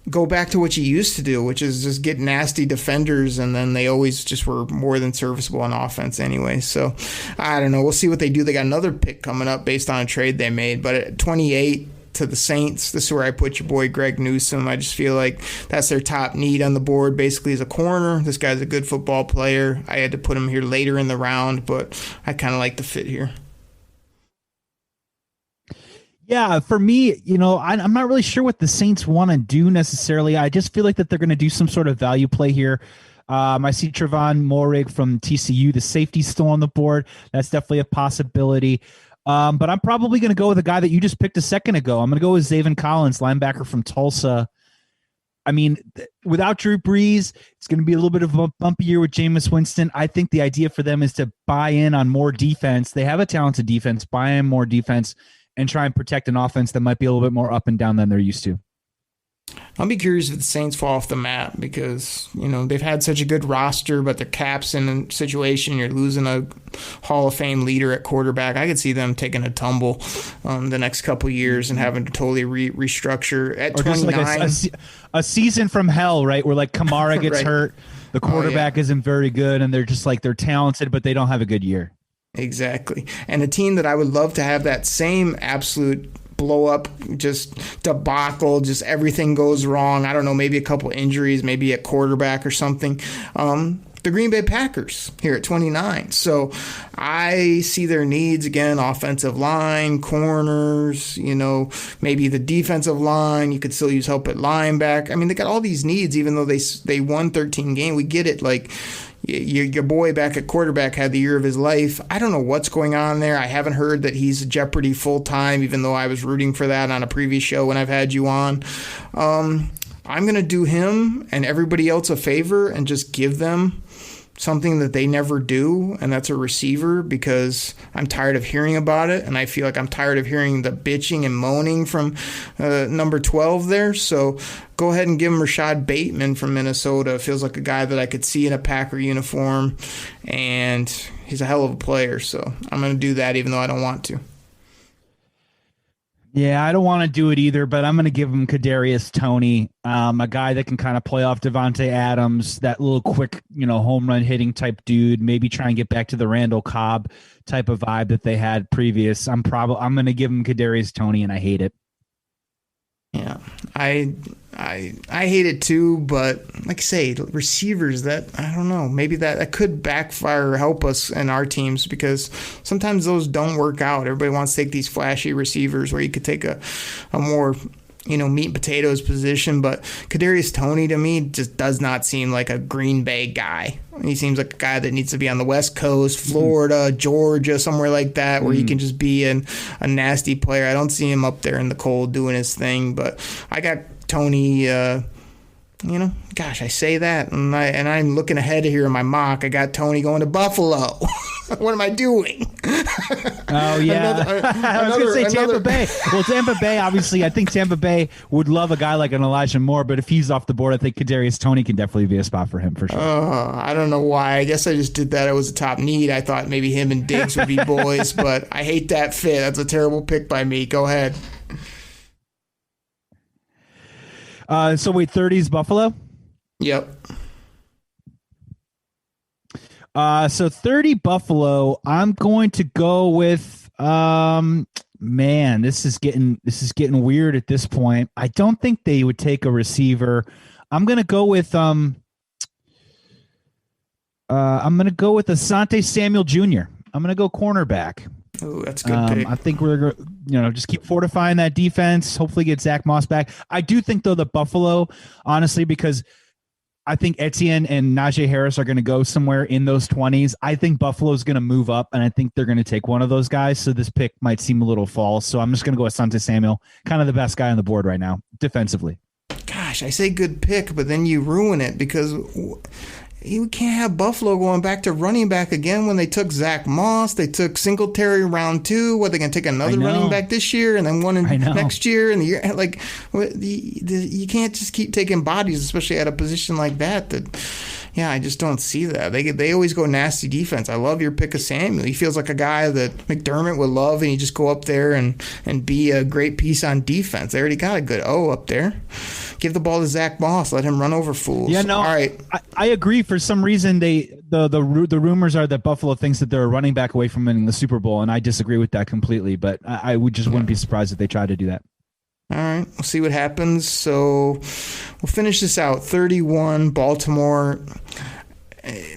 C: go back to what you used to do, which is just get nasty defenders, and then they always just were more than serviceable on offense anyway. So I don't know. We'll see what they do. They got another pick coming up based on a trade they made, but at 28 to the Saints, this is where I put your boy Greg Newsome. I just feel like that's their top need on the board, basically as a corner. This guy's a good football player. I had to put him here later in the round, but I kind of like the fit here.
D: Yeah, for me, I'm not really sure what the Saints want to do necessarily. I just feel like that they're going to do some sort of value play here. I see Trevon Moehrig from TCU, the safety, still on the board. That's definitely a possibility. But I'm probably going to go with a guy that you just picked a second ago. I'm going to go with Zaven Collins, linebacker from Tulsa. I mean, without Drew Brees, it's going to be a little bit of a bumpy year with Jameis Winston. I think the idea for them is to buy in on more defense. They have a talented defense, buy in more defense, and try and protect an offense that might be a little bit more up and down than they're used to.
C: I'll be curious if the Saints fall off the map because, they've had such a good roster, but their cap's in a situation. You're losing a Hall of Fame leader at quarterback. I could see them taking a tumble the next couple years and having to totally restructure at 29.
D: Like a season from hell, right? Where like Kamara gets
C: right.
D: hurt, the quarterback isn't very good, and they're just like they're talented, but they don't have a good year.
C: Exactly. And a team that I would love to have that same absolute blow up, just debacle, just everything goes wrong. I don't know, maybe a couple injuries, maybe at quarterback or something. The Green Bay Packers here at 29. So I see their needs again, offensive line, corners, maybe the defensive line. You could still use help at linebacker. I mean, they got all these needs, even though they won 13 games. We get it. Like, your boy back at quarterback had the year of his life. I don't know what's going on there. I haven't heard that he's Jeopardy full-time, even though I was rooting for that on a previous show when I've had you on. I'm going to do him and everybody else a favor and just give them something that they never do, and that's a receiver, because I'm tired of hearing about it, and I feel like I'm tired of hearing the bitching and moaning from number 12 there. So go ahead and give him Rashad Bateman from Minnesota. Feels like a guy that I could see in a Packer uniform, and he's a hell of a player. So I'm going to do that even though I don't want to.
D: Yeah, I don't want to do it either, but I'm going to give him Kadarius Toney, a guy that can kind of play off Devontae Adams, that little quick, home run hitting type dude. Maybe try and get back to the Randall Cobb type of vibe that they had previous. I'm going to give him Kadarius Toney, and I hate it.
C: Yeah, I hate it too, but like I say, receivers, that I don't know, maybe that could backfire or help us in our teams, because sometimes those don't work out. Everybody wants to take these flashy receivers where you could take a more meat and potatoes position, but Kadarius Toney to me just does not seem like a Green Bay guy. He seems like a guy that needs to be on the West Coast, Florida, Georgia, somewhere like that, where he can just be a nasty player. I don't see him up there in the cold doing his thing, but I got Toney, gosh, I say that, and I'm looking ahead here in my mock. I got Toney going to Buffalo. What am I doing?
D: Oh, yeah. I was going to say Tampa Bay. Well, Tampa Bay, obviously, I think Tampa Bay would love a guy like an Elijah Moore, but if he's off the board, I think Kadarius Toney can definitely be a spot for him for sure.
C: I don't know why. I guess I just did that. It was a top need. I thought maybe him and Diggs would be boys, but I hate that fit. That's a terrible pick by me. Go ahead.
D: So wait, 30's Buffalo?
C: Yep.
D: So 30 Buffalo, I'm going to go with man, this is getting weird at this point. I don't think they would take a receiver. I'm going to go with Asante Samuel Jr. I'm going to go cornerback.
C: Oh, that's a good pick.
D: I think we're just keep fortifying that defense. Hopefully get Zach Moss back. I do think though that Buffalo, honestly, because I think Etienne and Najee Harris are going to go somewhere in those 20s. I think Buffalo's going to move up, and I think they're going to take one of those guys. So this pick might seem a little false. So I'm just going to go with Asante Samuel, kind of the best guy on the board right now, defensively.
C: Gosh, I say good pick, but then you ruin it because you can't have Buffalo going back to running back again when they took Zach Moss. They took Singletary round 2. What, they're going to take another running back this year and then one next year and the year? Like, you can't just keep taking bodies, especially at a position like that. Yeah, I just don't see that. They always go nasty defense. I love your pick of Samuel. He feels like a guy that McDermott would love, and you just go up there and be a great piece on defense. They already got a good O up there. Give the ball to Zach Moss. Let him run over fools.
D: Yeah, no,
C: all right.
D: I agree. For some reason, the rumors are that Buffalo thinks that they're a running back away from winning the Super Bowl, and I disagree with that completely. But I wouldn't be surprised if they tried to do that.
C: All right, we'll see what happens. So we'll finish this out. 31, Baltimore.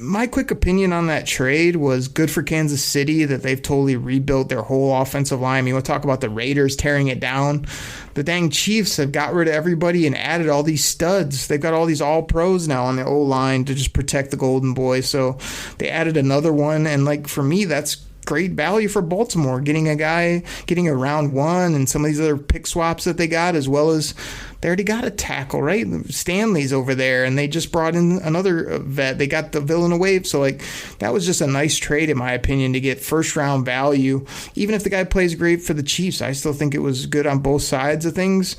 C: My quick opinion on that trade was good for Kansas City that they've totally rebuilt their whole offensive line. I mean, we'll talk about the Raiders tearing it down. The dang Chiefs have got rid of everybody and added all these studs. They've got all these all-pros now on the O-line to just protect the Golden Boys. So they added another one, and like for me, that's great value for Baltimore, getting a round 1 and some of these other pick swaps that they got, as well as they already got a tackle, right? Stanley's over there, and they just brought in another vet. They got the Villanueva, so like that was just a nice trade in my opinion to get first round value. Even if the guy plays great for the Chiefs, I still think it was good on both sides of things.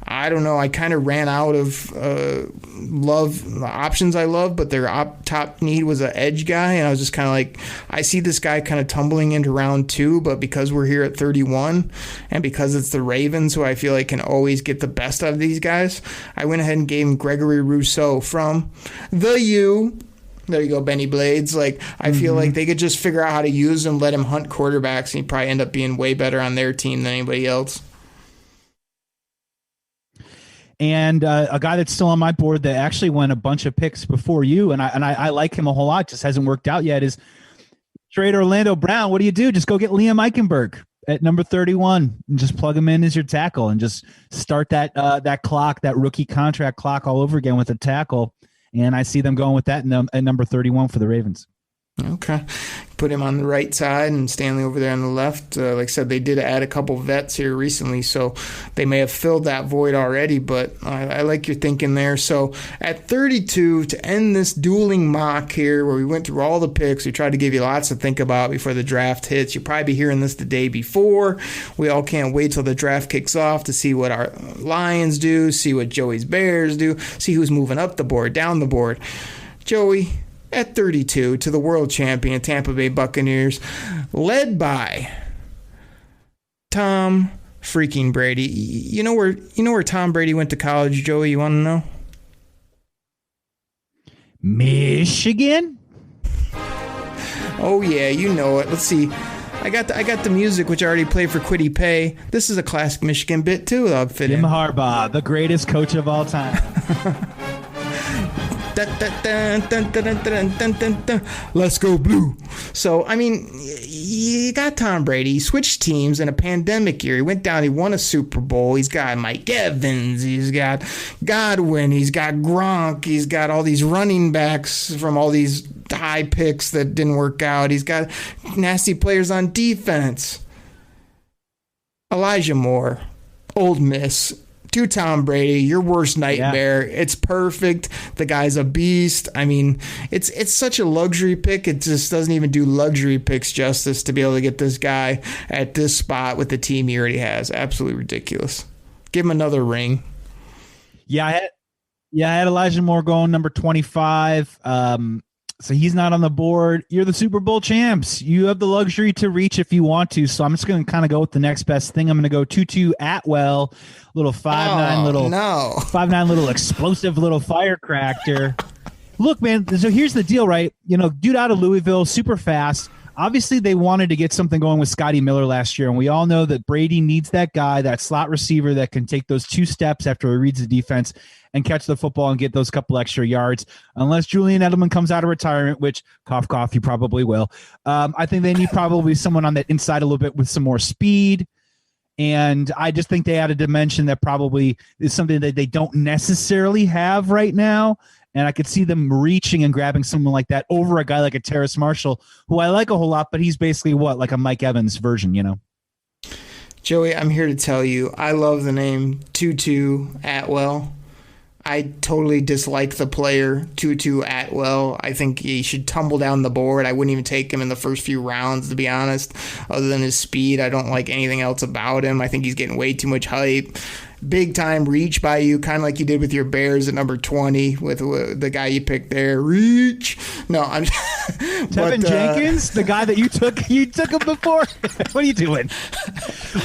C: I don't know. I kind of ran out of options I love, but their top need was an edge guy, and I was just kind of like, I see this guy kind of tumbling into round 2, but because we're here at 31, and because it's the Ravens, who I feel like can always get the best out of these guys, I went ahead and gave him Gregory Rousseau from the U. There you go, Benny Blades. Like, I feel like they could just figure out how to use him, let him hunt quarterbacks, and he'd probably end up being way better on their team than anybody else.
D: And a guy that's still on my board that actually went a bunch of picks before you, and I like him a whole lot, just hasn't worked out yet, is trade Orlando Brown. What do you do? Just go get Liam Eichenberg at number 31 and just plug him in as your tackle and just start that clock, that rookie contract clock all over again with a tackle. And I see them going with that at number 31 for the Ravens.
C: Okay. Put him on the right side and Stanley over there on the left. Like I said, they did add a couple vets here recently, so they may have filled that void already, but I like your thinking there. So at 32, to end this dueling mock here, where we went through all the picks, we tried to give you lots to think about before the draft hits. You'll probably be hearing this the day before. We all can't wait till the draft kicks off to see what our Lions do, see what Joey's Bears do, see who's moving up the board, down the board. Joey, at 32, to the world champion Tampa Bay Buccaneers, led by Tom freaking Brady. You know where Tom Brady went to college, Joey? You want to know?
D: Michigan?
C: Oh yeah, you know it. Let's see. I got the music, which I already played for Quiddy Pay. This is a classic Michigan bit too. I'll fit
D: Jim
C: in.
D: Harbaugh, the greatest coach of all time.
C: Let's go blue. So, I mean, you got Tom Brady. He switched teams in a pandemic year. He went down. He won a Super Bowl. He's got Mike Evans. He's got Godwin. He's got Gronk. He's got all these running backs from all these high picks that didn't work out. He's got nasty players on defense. Elijah Moore, Ole Miss. To Tom Brady, your worst nightmare. Yeah. It's perfect. The guy's a beast. I mean, it's such a luxury pick. It just doesn't even do luxury picks justice to be able to get this guy at this spot with the team he already has. Absolutely ridiculous. Give him another ring.
D: Yeah, I had Elijah Moore going number 25. So he's not on the board. You're the Super Bowl champs. You have the luxury to reach if you want to. So I'm just going to kind of go with the next best thing. I'm going to go Tutu Atwell, little 5'9", little explosive little firecracker. Look, man. So here's the deal, right? You know, dude out of Louisville, super fast. Obviously, they wanted to get something going with Scotty Miller last year, and we all know that Brady needs that guy, that slot receiver that can take those 2 steps after he reads the defense and catch the football and get those couple extra yards. Unless Julian Edelman comes out of retirement, which, cough, cough, he probably will. I think they need probably someone on that inside a little bit with some more speed. And I just think they add a dimension that probably is something that they don't necessarily have right now. And I could see them reaching and grabbing someone like that over a guy like a Terrace Marshall, who I like a whole lot, but he's basically like a Mike Evans version, you know?
C: Joey, I'm here to tell you, I love the name Tutu Atwell. I totally dislike the player, Tutu Atwell. I think he should tumble down the board. I wouldn't even take him in the first few rounds, to be honest. Other than his speed, I don't like anything else about him. I think he's getting way too much hype. Big time reach by you, kind of like you did with your Bears at number 20 with the guy you picked there. Reach. No, I'm
D: Tevin Jenkins, the guy that you took him before. What are you doing?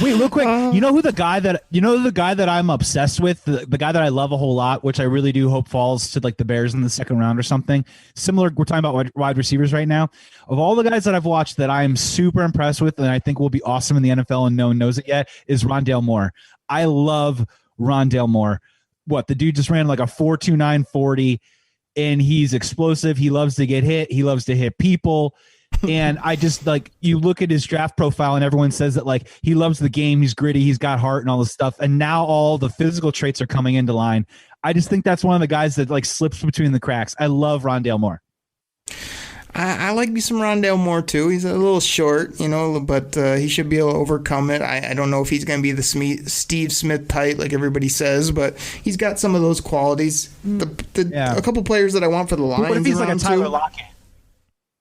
D: Wait, real quick. You know the guy that I'm obsessed with, the guy that I love a whole lot, which I really do hope falls to like the Bears in the second round or something. Similar, we're talking about wide receivers right now. Of all the guys that I've watched that I am super impressed with and I think will be awesome in the NFL and no one knows it yet is Rondale Moore. I love Rondale Moore. The dude just ran like a 4.29 40, and he's explosive. He loves to get hit. He loves to hit people. And I just like, you look at his draft profile and everyone says that like he loves the game. He's gritty. He's got heart and all this stuff. And now all the physical traits are coming into line. I just think that's one of the guys that like slips between the cracks. I love Rondale Moore.
C: I like me some Rondale Moore too. He's a little short, but he should be able to overcome it. I don't know if he's going to be the Steve Smith type like everybody says, but he's got some of those qualities. A couple players that I want for the Lions.
D: What if he's like a Tyler Lockett?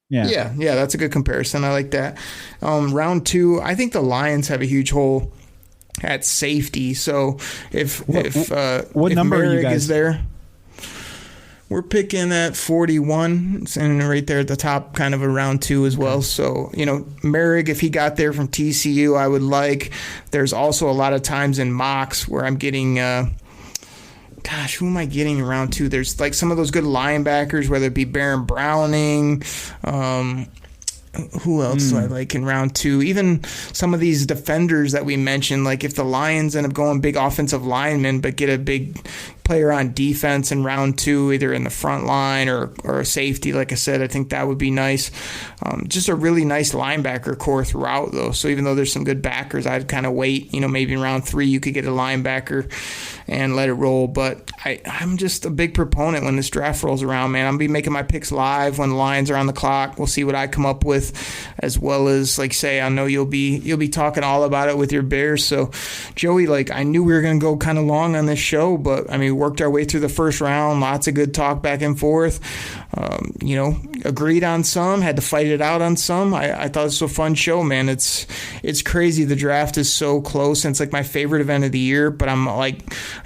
C: Yeah, that's a good comparison. I like that. Round 2, I think the Lions have a huge hole at safety. So if
D: number are you guys?
C: Is there? We're picking at 41 and right there at the top, kind of a round 2 as well. So, Merrick, if he got there from TCU, I would like. There's also a lot of times in mocks where I'm getting, who am I getting in round 2? There's like some of those good linebackers, whether it be Baron Browning, who else do I like in round 2? Even some of these defenders that we mentioned, like if the Lions end up going big offensive linemen but get a big player on defense in round 2, either in the front line or a safety, like I said, I think that would be nice. Just a really nice linebacker core throughout, though. So even though there's some good backers, I'd kind of wait. Maybe in round 3 you could get a linebacker and let it roll. But I'm just a big proponent when this draft rolls around, man. I'm going to be making my picks live when the Lions are on the clock. We'll see what I come up with, as well as, like say, I know you'll be talking all about it with your Bears. So, Joey, I knew we were going to go kind of long on this show, but, we worked our way through the first round. Lots of good talk back and forth. Agreed on some, had to fight it out on some. I thought it was a fun show, man. It's crazy. The draft is so close, and it's like my favorite event of the year, but I'm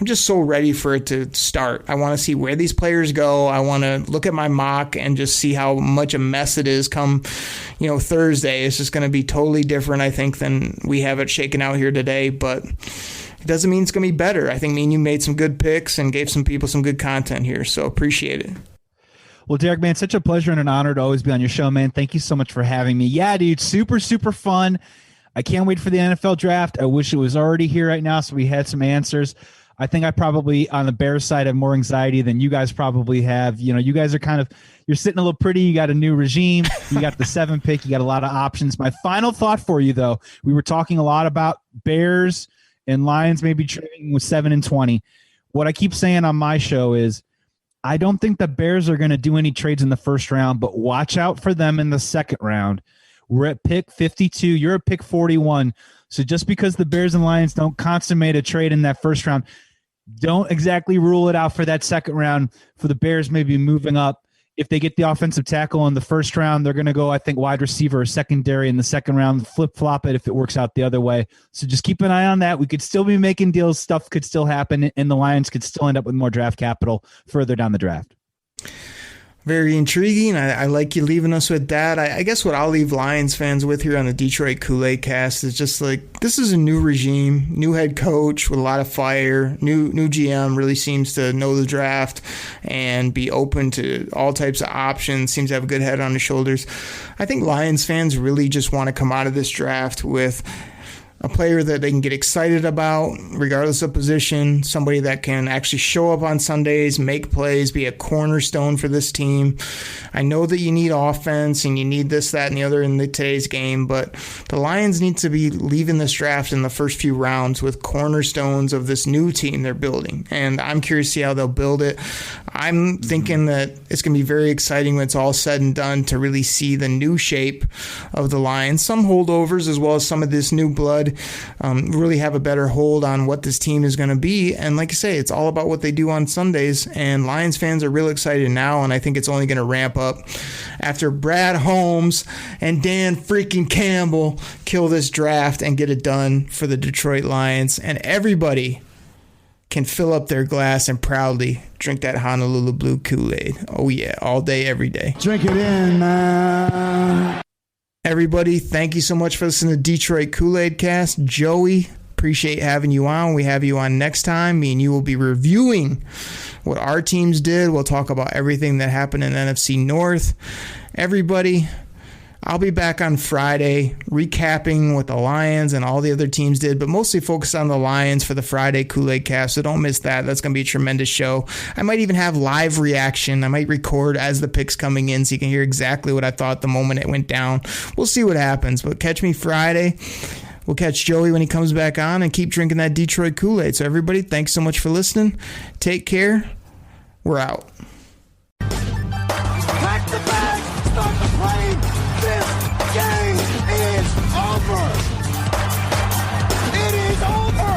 C: just so ready for it to start. I want to see where these players go. I want to look at my mock and just see how much a mess it is come, Thursday. It's just going to be totally different, I think, than we have it shaken out here today, but it doesn't mean it's going to be better. I think me and you made some good picks and gave some people some good content here, so appreciate it.
D: Well, Derek, man, such a pleasure and an honor to always be on your show, man. Thank you so much for having me. Yeah, dude, super, super fun. I can't wait for the NFL draft. I wish it was already here right now so we had some answers. I think I probably, on the Bears side, have more anxiety than you guys probably have. You guys are you're sitting a little pretty. You got a new regime. You got the 7 pick. You got a lot of options. My final thought for you, though, we were talking a lot about Bears and Lions maybe trading with 7 and 20. What I keep saying on my show is I don't think the Bears are going to do any trades in the first round, but watch out for them in the second round. We're at pick 52. You're at pick 41. So just because the Bears and Lions don't consummate a trade in that first round, don't exactly rule it out for that second round for the Bears maybe moving up. If they get the offensive tackle in the first round, they're going to go, I think, wide receiver or secondary in the second round, flip-flop it if it works out the other way. So just keep an eye on that. We could still be making deals. Stuff could still happen, and the Lions could still end up with more draft capital further down the draft.
C: Very intriguing. I like you leaving us with that. I guess what I'll leave Lions fans with here on the Detroit Koolaid Cast is just this is a new regime, new head coach with a lot of fire, new GM, really seems to know the draft and be open to all types of options, seems to have a good head on his shoulders. I think Lions fans really just want to come out of this draft with a player that they can get excited about regardless of position, somebody that can actually show up on Sundays, make plays, be a cornerstone for this team. I know that you need offense and you need this, that, and the other in today's game, but the Lions need to be leaving this draft in the first few rounds with cornerstones of this new team they're building, and I'm curious to see how they'll build it. I'm thinking that it's going to be very exciting when it's all said and done to really see the new shape of the Lions, some holdovers as well as some of this new blood good, really have a better hold on what this team is going to be. And like I say, it's all about what they do on Sundays, and Lions fans are real excited now, and I think it's only going to ramp up after Brad Holmes and Dan freaking Campbell kill this draft and get it done for the Detroit Lions, and everybody can fill up their glass and proudly drink that Honolulu Blue Kool-Aid. Oh yeah, all day, every day.
B: Drink it in, man.
C: Everybody, thank you so much for listening to Detroit Koolaid Cast. Joey, appreciate having you on. We have you on next time. Me and you will be reviewing what our teams did. We'll talk about everything that happened in NFC North. Everybody, I'll be back on Friday recapping what the Lions and all the other teams did, but mostly focus on the Lions for the Friday Kool-Aid Cast, so don't miss that. That's going to be a tremendous show. I might even have live reaction. I might record as the picks coming in so you can hear exactly what I thought the moment it went down. We'll see what happens, but catch me Friday. We'll catch Joey when he comes back on, and keep drinking that Detroit Kool-Aid. So everybody, thanks so much for listening. Take care. We're out.
B: Pack the bag, start the plane. This game is over. It is over.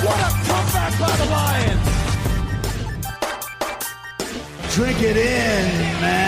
B: What a comeback by the Lions. Drink it in, man.